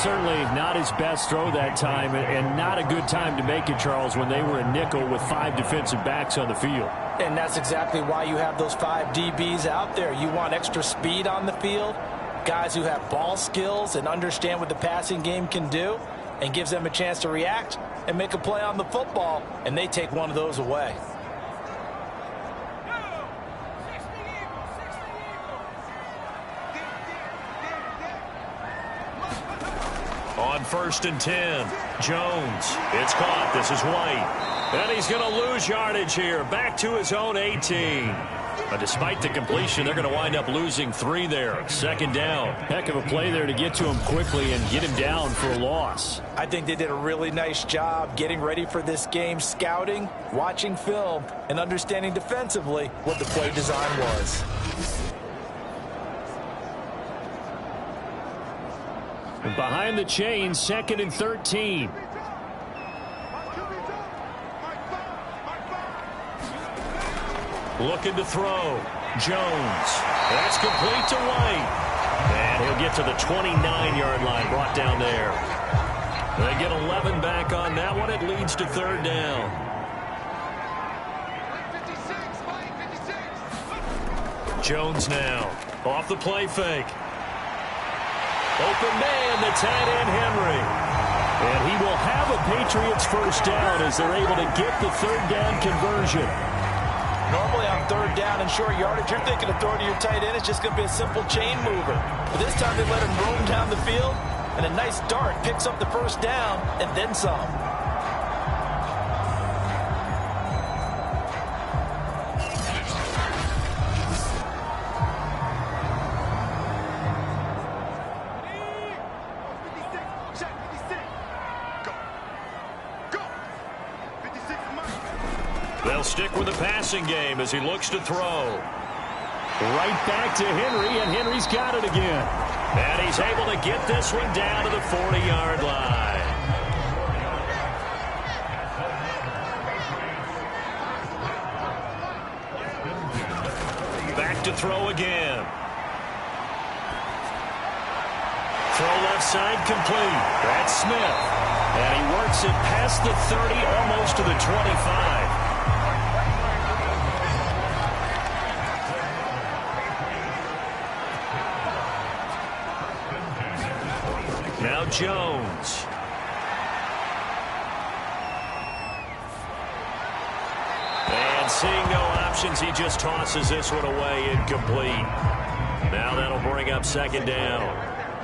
Certainly not his best throw that time, and not a good time to make it, Charles, when they were a nickel with 5 defensive backs on the field. And that's exactly why you have those 5 DBs out there. You want extra speed on the field, guys who have ball skills and understand what the passing game can do, and gives them a chance to react and make a play on the football, and they take one of those away. On 1st and 10, Jones. It's caught. This is White. And he's going to lose yardage here. Back to his own 18. But despite the completion, they're going to wind up losing 3 there. 2nd down. Heck of a play there to get to him quickly and get him down for a loss. I think they did a really nice job getting ready for this game, scouting, watching film, and understanding defensively what the play design was. And behind the chains, 2nd and 13. Looking to throw. Jones. That's complete to White. And he'll get to the 29-yard line, brought down there. They get 11 back on that one. It leads to 3rd down. Jones now. Off the play fake. Open man, the tight end Henry. And he will have a Patriots first down as they're able to get the 3rd down conversion. Normally on third down and short yardage, you're thinking of throwing to your tight end. It's just going to be a simple chain mover. But this time they let him roam down the field, and a nice dart picks up the first down and then some. They'll stick with the passing game as he looks to throw. Right back to Henry, and Henry's got it again. And he's able to get this one down to the 40-yard line. Back to throw again. Throw left side complete. That's Smith. And he works it past the 30, almost to the 25. Now Jones. And seeing no options, he just tosses this one away incomplete. Now that'll bring up second down.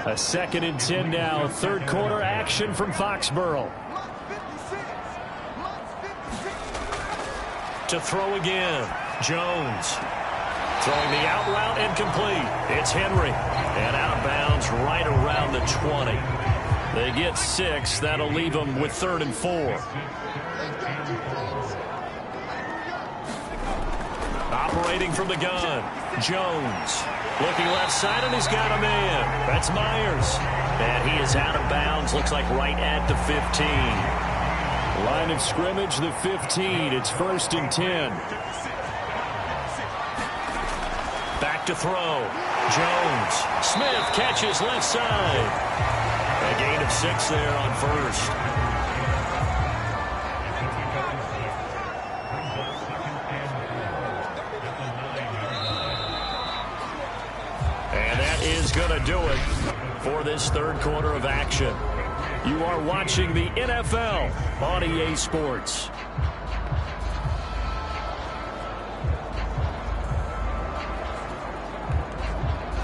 A 2nd and 10 now. Third quarter action from Foxborough. To throw again. Jones. Throwing the out route incomplete. It's Henry. And out of bounds right around the 20. They get 6. That'll leave them with 3rd and 4. Operating from the gun. Jones. Looking left side, and he's got a man. That's Myers. And he is out of bounds. Looks like right at the 15. Line of scrimmage, the 15. It's 1st and 10. Back to throw. Jones. Smith catches left side. A gain of 6 there on first. And that is going to do it for this third quarter of action. You are watching the NFL on EA Sports.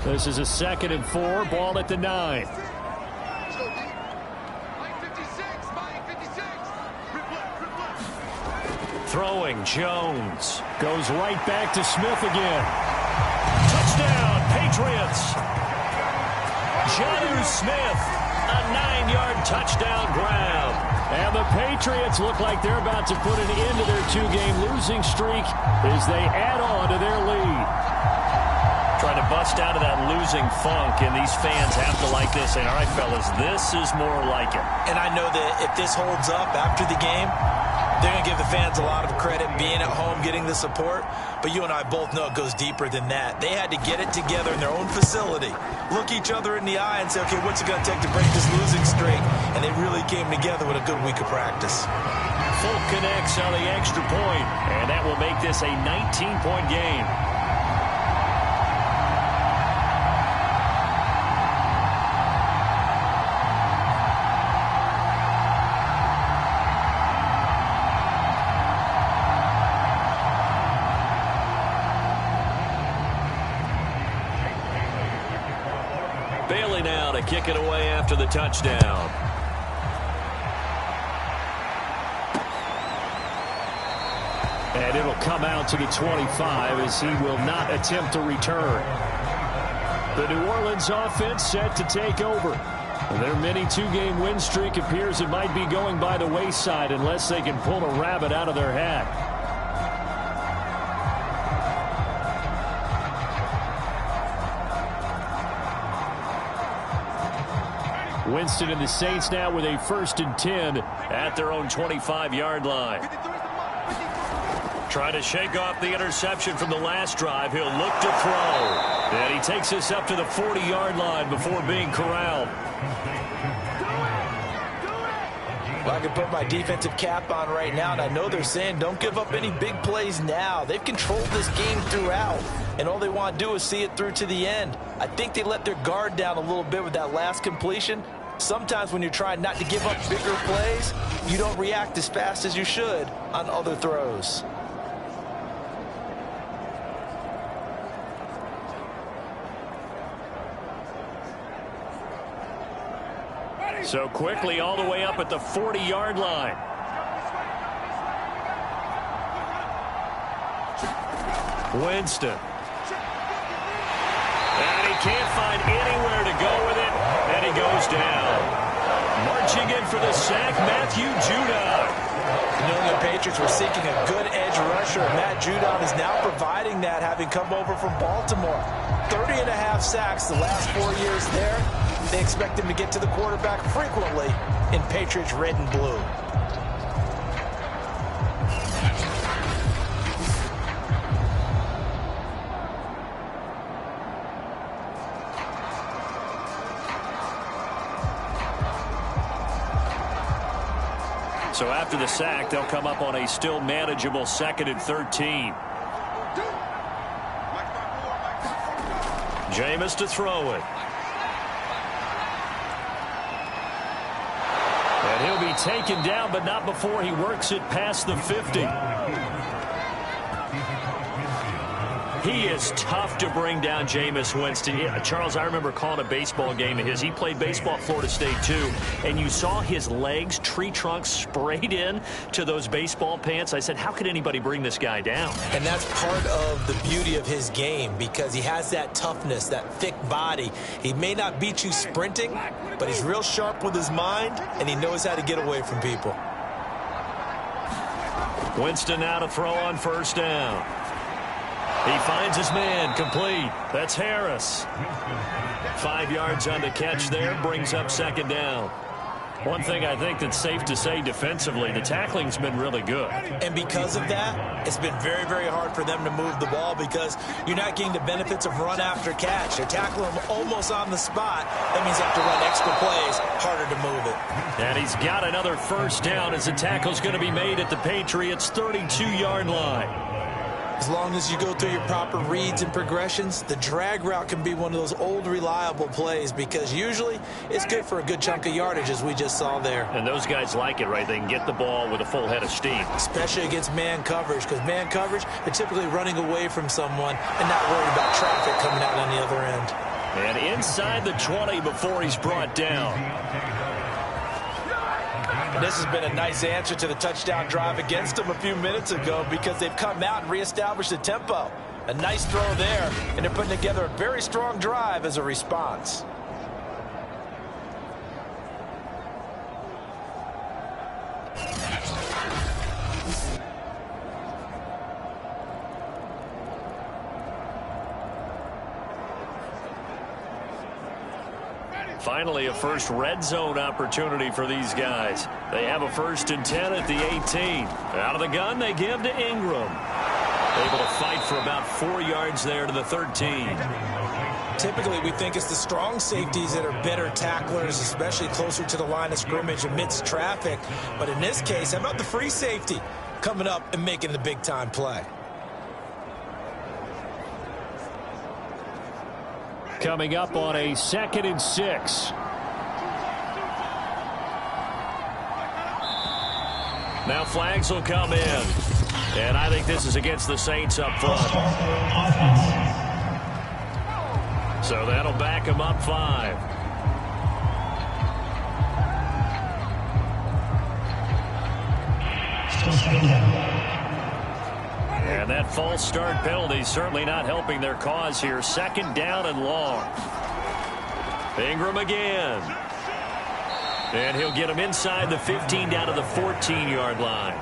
This is a 2nd and 4. Ball at the 9. Throwing, Jones. Goes right back to Smith again. Touchdown, Patriots. Jonnu Smith, a 9-yard touchdown grab. And the Patriots look like they're about to put an end to their 2-game losing streak as they add on to their lead. Trying to bust out of that losing funk, and these fans have to like this. And all right, fellas, this is more like it. And I know that if this holds up after the game, they're going to give the fans a lot of credit being at home, getting the support. But you and I both know it goes deeper than that. They had to get it together in their own facility, look each other in the eye and say, okay, what's it going to take to break this losing streak? And they really came together with a good week of practice. Folk connects on the extra point, and that will make this a 19-point game. Bailey now to kick it away after the touchdown. And it'll come out to the 25 as he will not attempt to return. The New Orleans offense set to take over. Their mini 2-game win streak appears it might be going by the wayside unless they can pull a rabbit out of their hat. Winston and the Saints now with a 1st and 10 at their own 25-yard line. Trying to shake off the interception from the last drive. He'll look to throw. And he takes us up to the 40-yard line before being corralled. Well, I can put my defensive cap on right now, and I know they're saying don't give up any big plays now. They've controlled this game throughout, and all they want to do is see it through to the end. I think they let their guard down a little bit with that last completion. Sometimes when you're trying not to give up bigger plays, you don't react as fast as you should on other throws. So quickly all the way up at the 40-yard line. Winston. And he can't find anywhere to go with it, and he goes down. Marching in for the sack, Matthew Judon. The New England Patriots were seeking a good edge rusher. Matt Judon is now providing that, having come over from Baltimore. 30.5 sacks the last 4 years there. They expect him to get to the quarterback frequently in Patriots red and blue. So after the sack, they'll come up on a still manageable 2nd and 13. Jameis to throw it. And he'll be taken down, but not before he works it past the 50. He is tough to bring down, Jameis Winston. Charles, I remember calling a baseball game of his. He played baseball at Florida State, too. And you saw his legs, tree trunks sprayed in to those baseball pants. I said, how could anybody bring this guy down? And that's part of the beauty of his game, because he has that toughness, that thick body. He may not beat you sprinting, but he's real sharp with his mind, and he knows how to get away from people. Winston now to throw on 1st down. He finds his man, complete. That's Harris. 5 yards on the catch there, brings up 2nd down. One thing I think that's safe to say defensively, the tackling's been really good. And because of that, it's been very, very hard for them to move the ball, because you're not getting the benefits of run after catch. They're tackling him almost on the spot. That means you have to run extra plays, harder to move it. And he's got another 1st down as the tackle's going to be made at the Patriots' 32-yard line. As long as you go through your proper reads and progressions, the drag route can be one of those old reliable plays, because usually it's good for a good chunk of yardage, as we just saw there. And those guys like it, right? They can get the ball with a full head of steam. Especially against man coverage, because man coverage, they're typically running away from someone and not worried about traffic coming out on the other end. And inside the 20 before he's brought down. This has been a nice answer to the touchdown drive against them a few minutes ago, because they've come out and reestablished the tempo. A nice throw there, and they're putting together a very strong drive as a response. Finally, a first red zone opportunity for these guys. They have a 1st and 10 at the 18. Out of the gun, they give to Ingram. Able to fight for about 4 yards there to the 13. Typically, we think it's the strong safeties that are better tacklers, especially closer to the line of scrimmage amidst traffic. But in this case, how about the free safety coming up and making the big-time play? Coming up on a 2nd and 6. Now flags will come in. And I think this is against the Saints up front. So that'll back them up 5. And that false start penalty certainly not helping their cause here. 2nd down and long. Ingram again. And he'll get him inside the 15 down to the 14-yard line.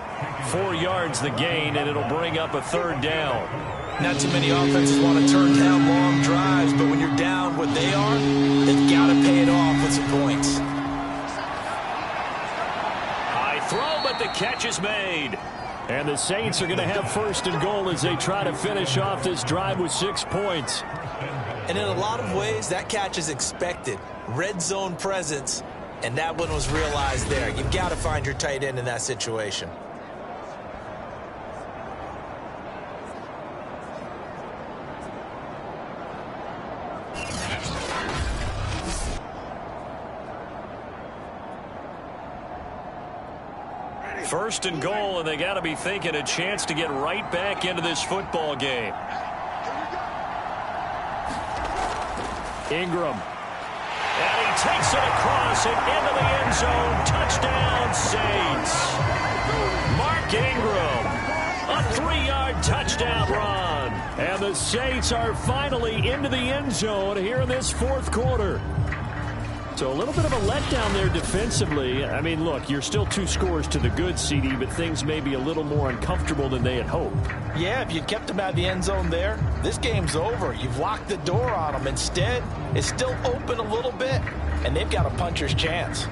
4 yards the gain, and it'll bring up a 3rd down. Not too many offenses want to turn down long drives, but when you're down what they are, they've got to pay it off with some points. High throw, but the catch is made. And the Saints are going to have 1st and goal as they try to finish off this drive with 6 points. And in a lot of ways, that catch is expected. Red zone presence, and that one was realized there. You've got to find your tight end in that situation. First and goal, and they got to be thinking a chance to get right back into this football game. Ingram. And he takes it across and into the end zone. Touchdown, Saints. Mark Ingram, a 3-yard touchdown run. And the Saints are finally into the end zone here in this fourth quarter. So a little bit of a letdown there defensively. I mean, look, you're still 2 scores to the good, CD, but things may be a little more uncomfortable than they had hoped. Yeah, if you kept them out of the end zone there, this game's over. You've locked the door on them. Instead, it's still open a little bit, and they've got a puncher's chance.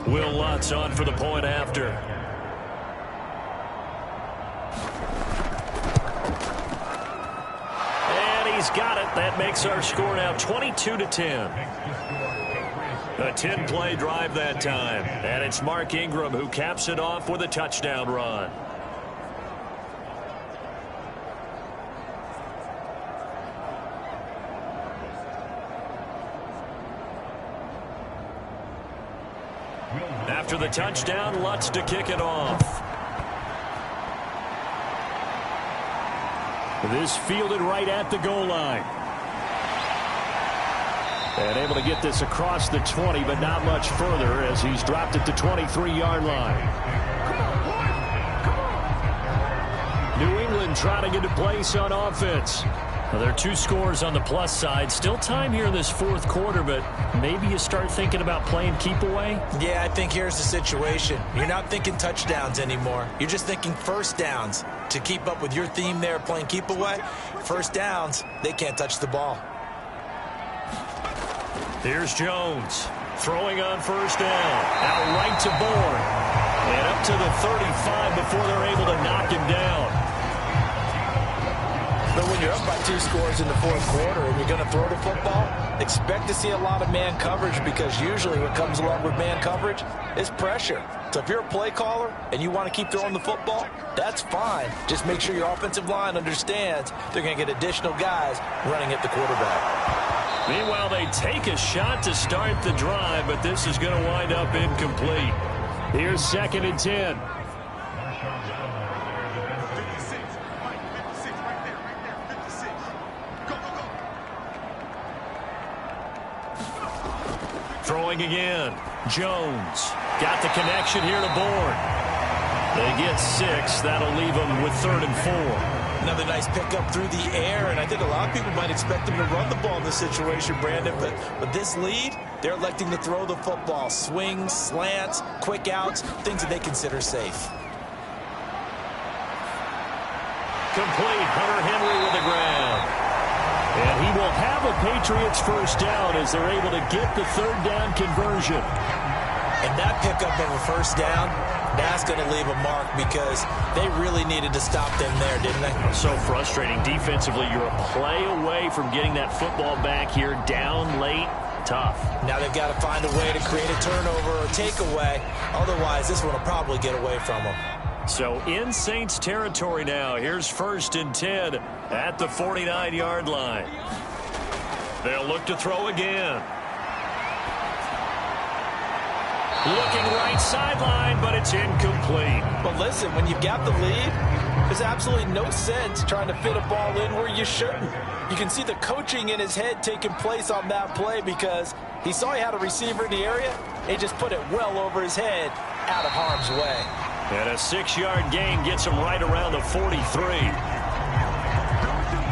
Will Lutz on for the point after. He's got it. That makes our score now 22-10. A 10-play drive that time. And it's Mark Ingram who caps it off with a touchdown run. After the touchdown, Lutz to kick it off. This fielded right at the goal line. And able to get this across the 20, but not much further as he's dropped it to 23-yard line. New England trying to get a place on offense. Well, there are 2 scores on the plus side. Still time here in this fourth quarter, but maybe you start thinking about playing keep away? Yeah, I think here's the situation. You're not thinking touchdowns anymore. You're just thinking first downs. To keep up with your theme there, playing keep away, first downs, they can't touch the ball. Here's Jones throwing on first down. Out right to Bourne. And up to the 35 before they're able to knock him down. But when you're up by 2 scores in the fourth quarter and you're going to throw the football, expect to see a lot of man coverage, because usually what comes along with man coverage is pressure. So if you're a play caller and you want to keep throwing the football, that's fine. Just make sure your offensive line understands they're going to get additional guys running at the quarterback. Meanwhile, they take a shot to start the drive, but this is going to wind up incomplete. Here's 2nd and 10. Throwing again. Jones got the connection here to Bourne. They get 6. That'll leave them with 3rd and 4. Another nice pickup through the air, and I think a lot of people might expect them to run the ball in this situation, Brandon, but with this lead, they're electing to throw the football. Swings, slants, quick outs, things that they consider safe. Complete. Hunter Henry with the grab. And he will have a Patriots first down as they're able to get the 3rd down conversion. And that pickup of a first down, that's going to leave a mark, because they really needed to stop them there, didn't they? So frustrating. Defensively, you're a play away from getting that football back here down late. Tough. Now they've got to find a way to create a turnover or takeaway. Otherwise, this one will probably get away from them. So in Saints territory now. Here's 1st and 10 at the 49-yard line. They'll look to throw again. Looking right sideline, but it's incomplete. But listen, when you've got the lead, there's absolutely no sense trying to fit a ball in where you shouldn't. You can see the coaching in his head taking place on that play, because he saw he had a receiver in the area. He just put it well over his head, out of harm's way. And a 6-yard gain gets him right around the 43.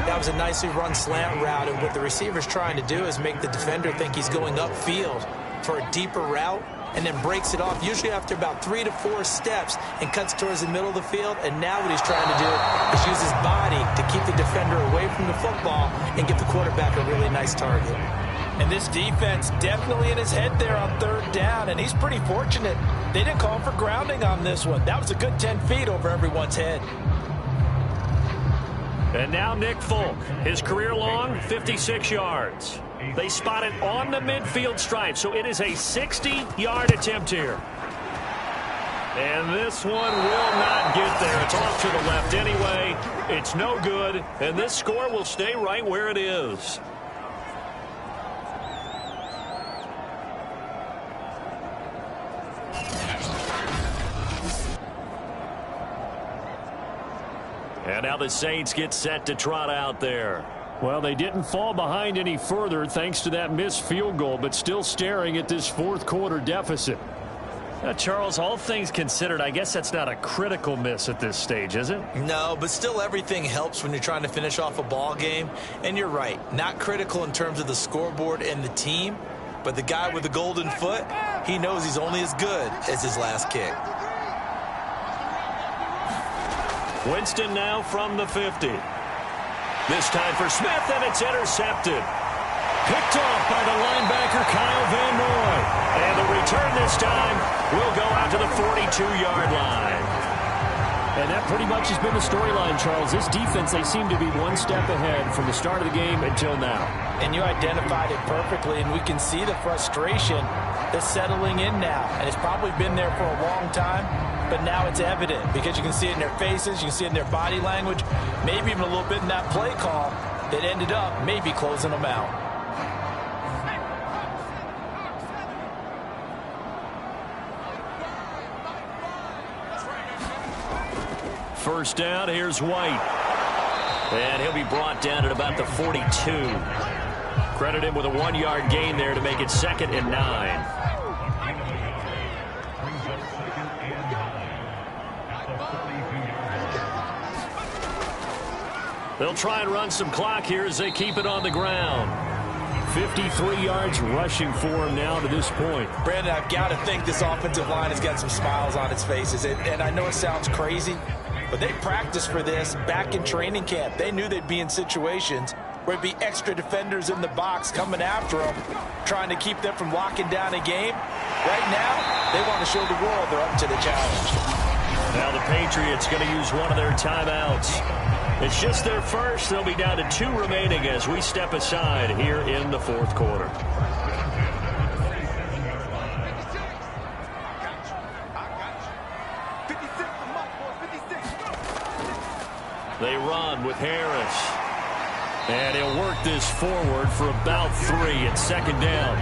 That was a nicely run slant route, and what the receiver's trying to do is make the defender think he's going upfield for a deeper route, and then breaks it off, usually after about 3 to 4 steps, and cuts towards the middle of the field. And now what he's trying to do is use his body to keep the defender away from the football and give the quarterback a really nice target. And this defense definitely in his head there on 3rd down, and he's pretty fortunate. They didn't call him for grounding on this one. That was a good 10 feet over everyone's head. And now Nick Folk, his career long 56 yards. They spot it on the midfield stripe, so it is a 60-yard attempt here. And this one will not get there. It's off to the left anyway. It's no good, and this score will stay right where it is. And now the Saints get set to trot out there. Well, they didn't fall behind any further thanks to that missed field goal, but still staring at this fourth quarter deficit. Charles, all things considered, I guess that's not a critical miss at this stage, is it? No, but still everything helps when you're trying to finish off a ball game. And you're right, not critical in terms of the scoreboard and the team, but the guy with the golden foot, he knows he's only as good as his last kick. Winston now from the 50. This time for Smith, and it's intercepted. Picked off by the linebacker, Kyle Van Noy. And the return this time will go out to the 42-yard line. And that pretty much has been the storyline, Charles. This defense, they seem to be one step ahead from the start of the game until now. And you identified it perfectly, and we can see the frustration that's settling in now. And it's probably been there for a long time, but now it's evident because you can see it in their faces, you can see it in their body language, maybe even a little bit in that play call that ended up maybe closing them out. First down, here's White. And he'll be brought down at about the 42. Credit him with a 1-yard gain there to make it 2nd and 9. They'll try and run some clock here as they keep it on the ground. 53 yards rushing for him now to this point. Brandon, I've got to think this offensive line has got some smiles on its faces. And I know it sounds crazy, but they practiced for this back in training camp. They knew they'd be in situations where it'd be extra defenders in the box coming after them, trying to keep them from locking down a game. Right now, they want to show the world they're up to the challenge. Now the Patriots going to use one of their timeouts. It's just their first. They'll be down to 2 remaining as we step aside here in the fourth quarter. They run with Harris. And he'll work this forward for about 3 at 2nd down.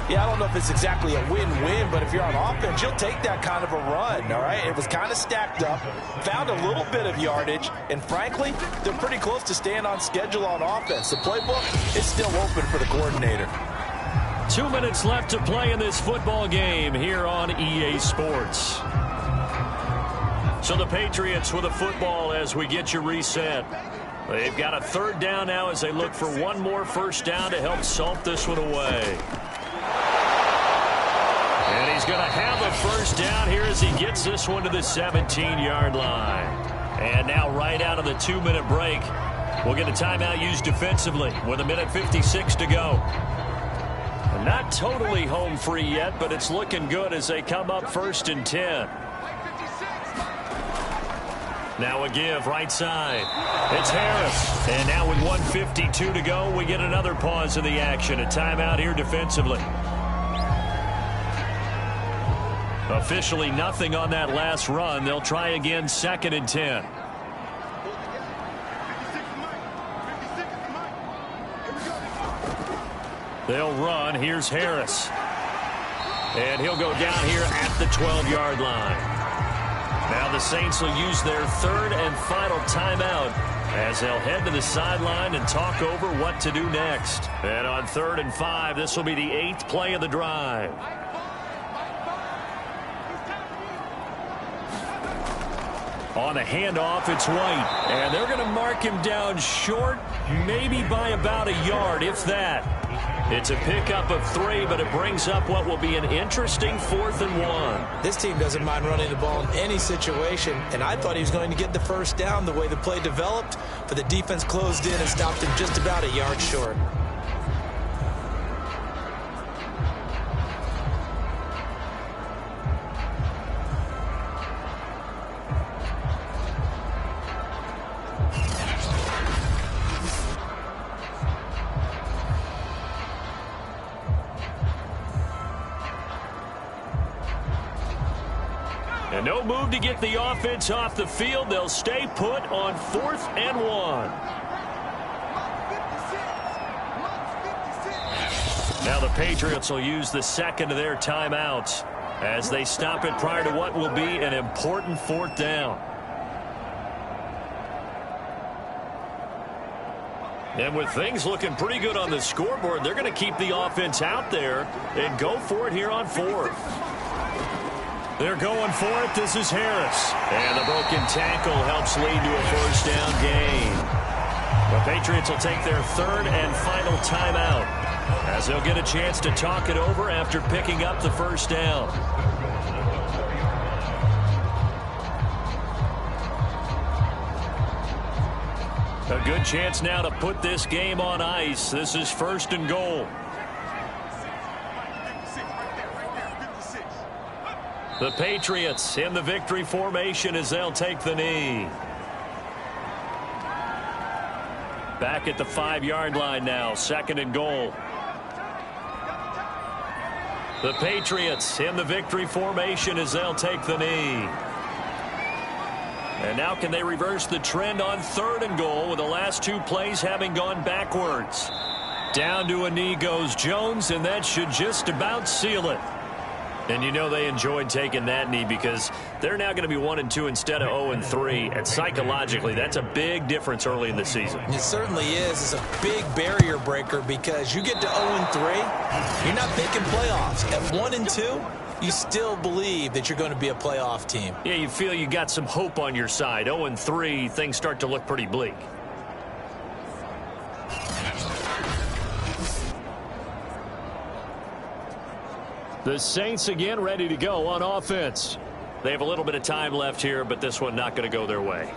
Yeah, I don't know if it's exactly a win-win, but if you're on offense, you'll take that kind of a run, all right? It was kind of stacked up, found a little bit of yardage, and frankly, they're pretty close to staying on schedule on offense. The playbook is still open for the coordinator. 2 minutes left to play in this football game here on EA Sports. So the Patriots with a football as we get you reset. They've got a 3rd down now as they look for one more first down to help salt this one away. And he's going to have a first down here as he gets this one to the 17-yard line. And now right out of the 2-minute break, we'll get a timeout used defensively with 1:56 to go. And not totally home free yet, but it's looking good as they come up 1st and 10. Now a give right side. It's Harris. And now with 1:52 to go, we get another pause in the action. A timeout here defensively. Officially nothing on that last run. They'll try again 2nd and 10. They'll run. Here's Harris. And he'll go down here at the 12-yard line. Now the Saints will use their 3rd and final timeout as they'll head to the sideline and talk over what to do next. And on 3rd and 5, this will be the 8th play of the drive. On the handoff, it's White. And they're going to mark him down short, maybe by about a yard, if that. It's a pickup of 3, but it brings up what will be an interesting 4th and 1. This team doesn't mind running the ball in any situation, and I thought he was going to get the first down the way the play developed, but the defense closed in and stopped him just about a yard short. And no move to get the offense off the field. They'll stay put on 4th and 1. Now the Patriots will use the 2nd of their timeouts as they stop it prior to what will be an important 4th down. And with things looking pretty good on the scoreboard, they're going to keep the offense out there and go for it here on 4th. They're going for it. This is Harris. And the broken tackle helps lead to a first down gain. The Patriots will take their 3rd and final timeout as they'll get a chance to talk it over after picking up the first down. A good chance now to put this game on ice. This is 1st and goal. The Patriots in the victory formation as they'll take the knee. Back at the 5-yard line now, 2nd and goal. The Patriots in the victory formation as they'll take the knee. And now can they reverse the trend on 3rd and goal with the last 2 plays having gone backwards? Down to a knee goes Jones, and that should just about seal it. And you know they enjoyed taking that knee because they're now going to be 1-2 instead of 0-3. And psychologically, that's a big difference early in the season. It certainly is. It's a big barrier breaker because you get to 0-3, you're not thinking playoffs. At 1-2, you still believe that you're going to be a playoff team. Yeah, you feel you got some hope on your side. 0-3, things start to look pretty bleak. The Saints again ready to go on offense. They have a little bit of time left here, but this one not going to go their way.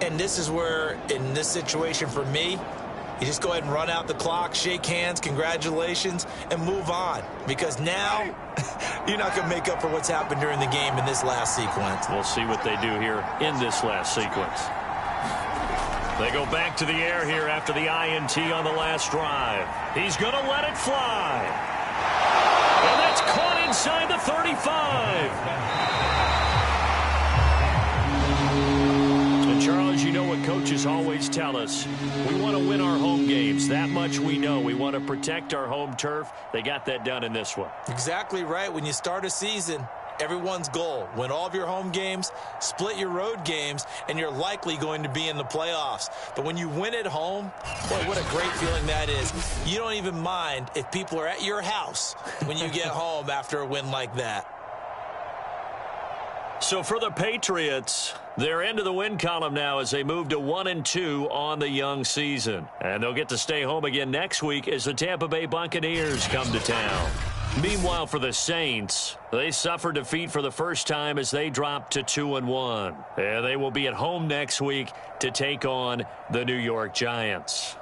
And this is where, in this situation for me, you just go ahead and run out the clock, shake hands, congratulations, and move on. Because now, you're not going to make up for what's happened during the game in this last sequence. We'll see what they do here in this last sequence. They go back to the air here after the INT on the last drive. He's going to let it fly. And that's caught inside the 35. And Charles, you know what coaches always tell us. We want to win our home games. That much we know. We want to protect our home turf. They got that done in this one. Exactly right. When you start a season, everyone's goal, win all of your home games, split your road games, and you're likely going to be in the playoffs. But when you win at home, boy, what a great feeling that is. You don't even mind if people are at your house when you get home after a win like that. So for the Patriots, they're into the win column now as they move to 1-2 on the young season. And they'll get to stay home again next week as the Tampa Bay Buccaneers come to town. Meanwhile, for the Saints, they suffered defeat for the first time as they dropped to 2-1. And they will be at home next week to take on the New York Giants.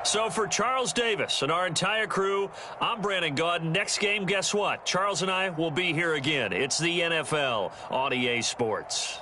So for Charles Davis and our entire crew, I'm Brandon Gaudin. Next game, guess what? Charles and I will be here again. It's the NFL on EA Sports.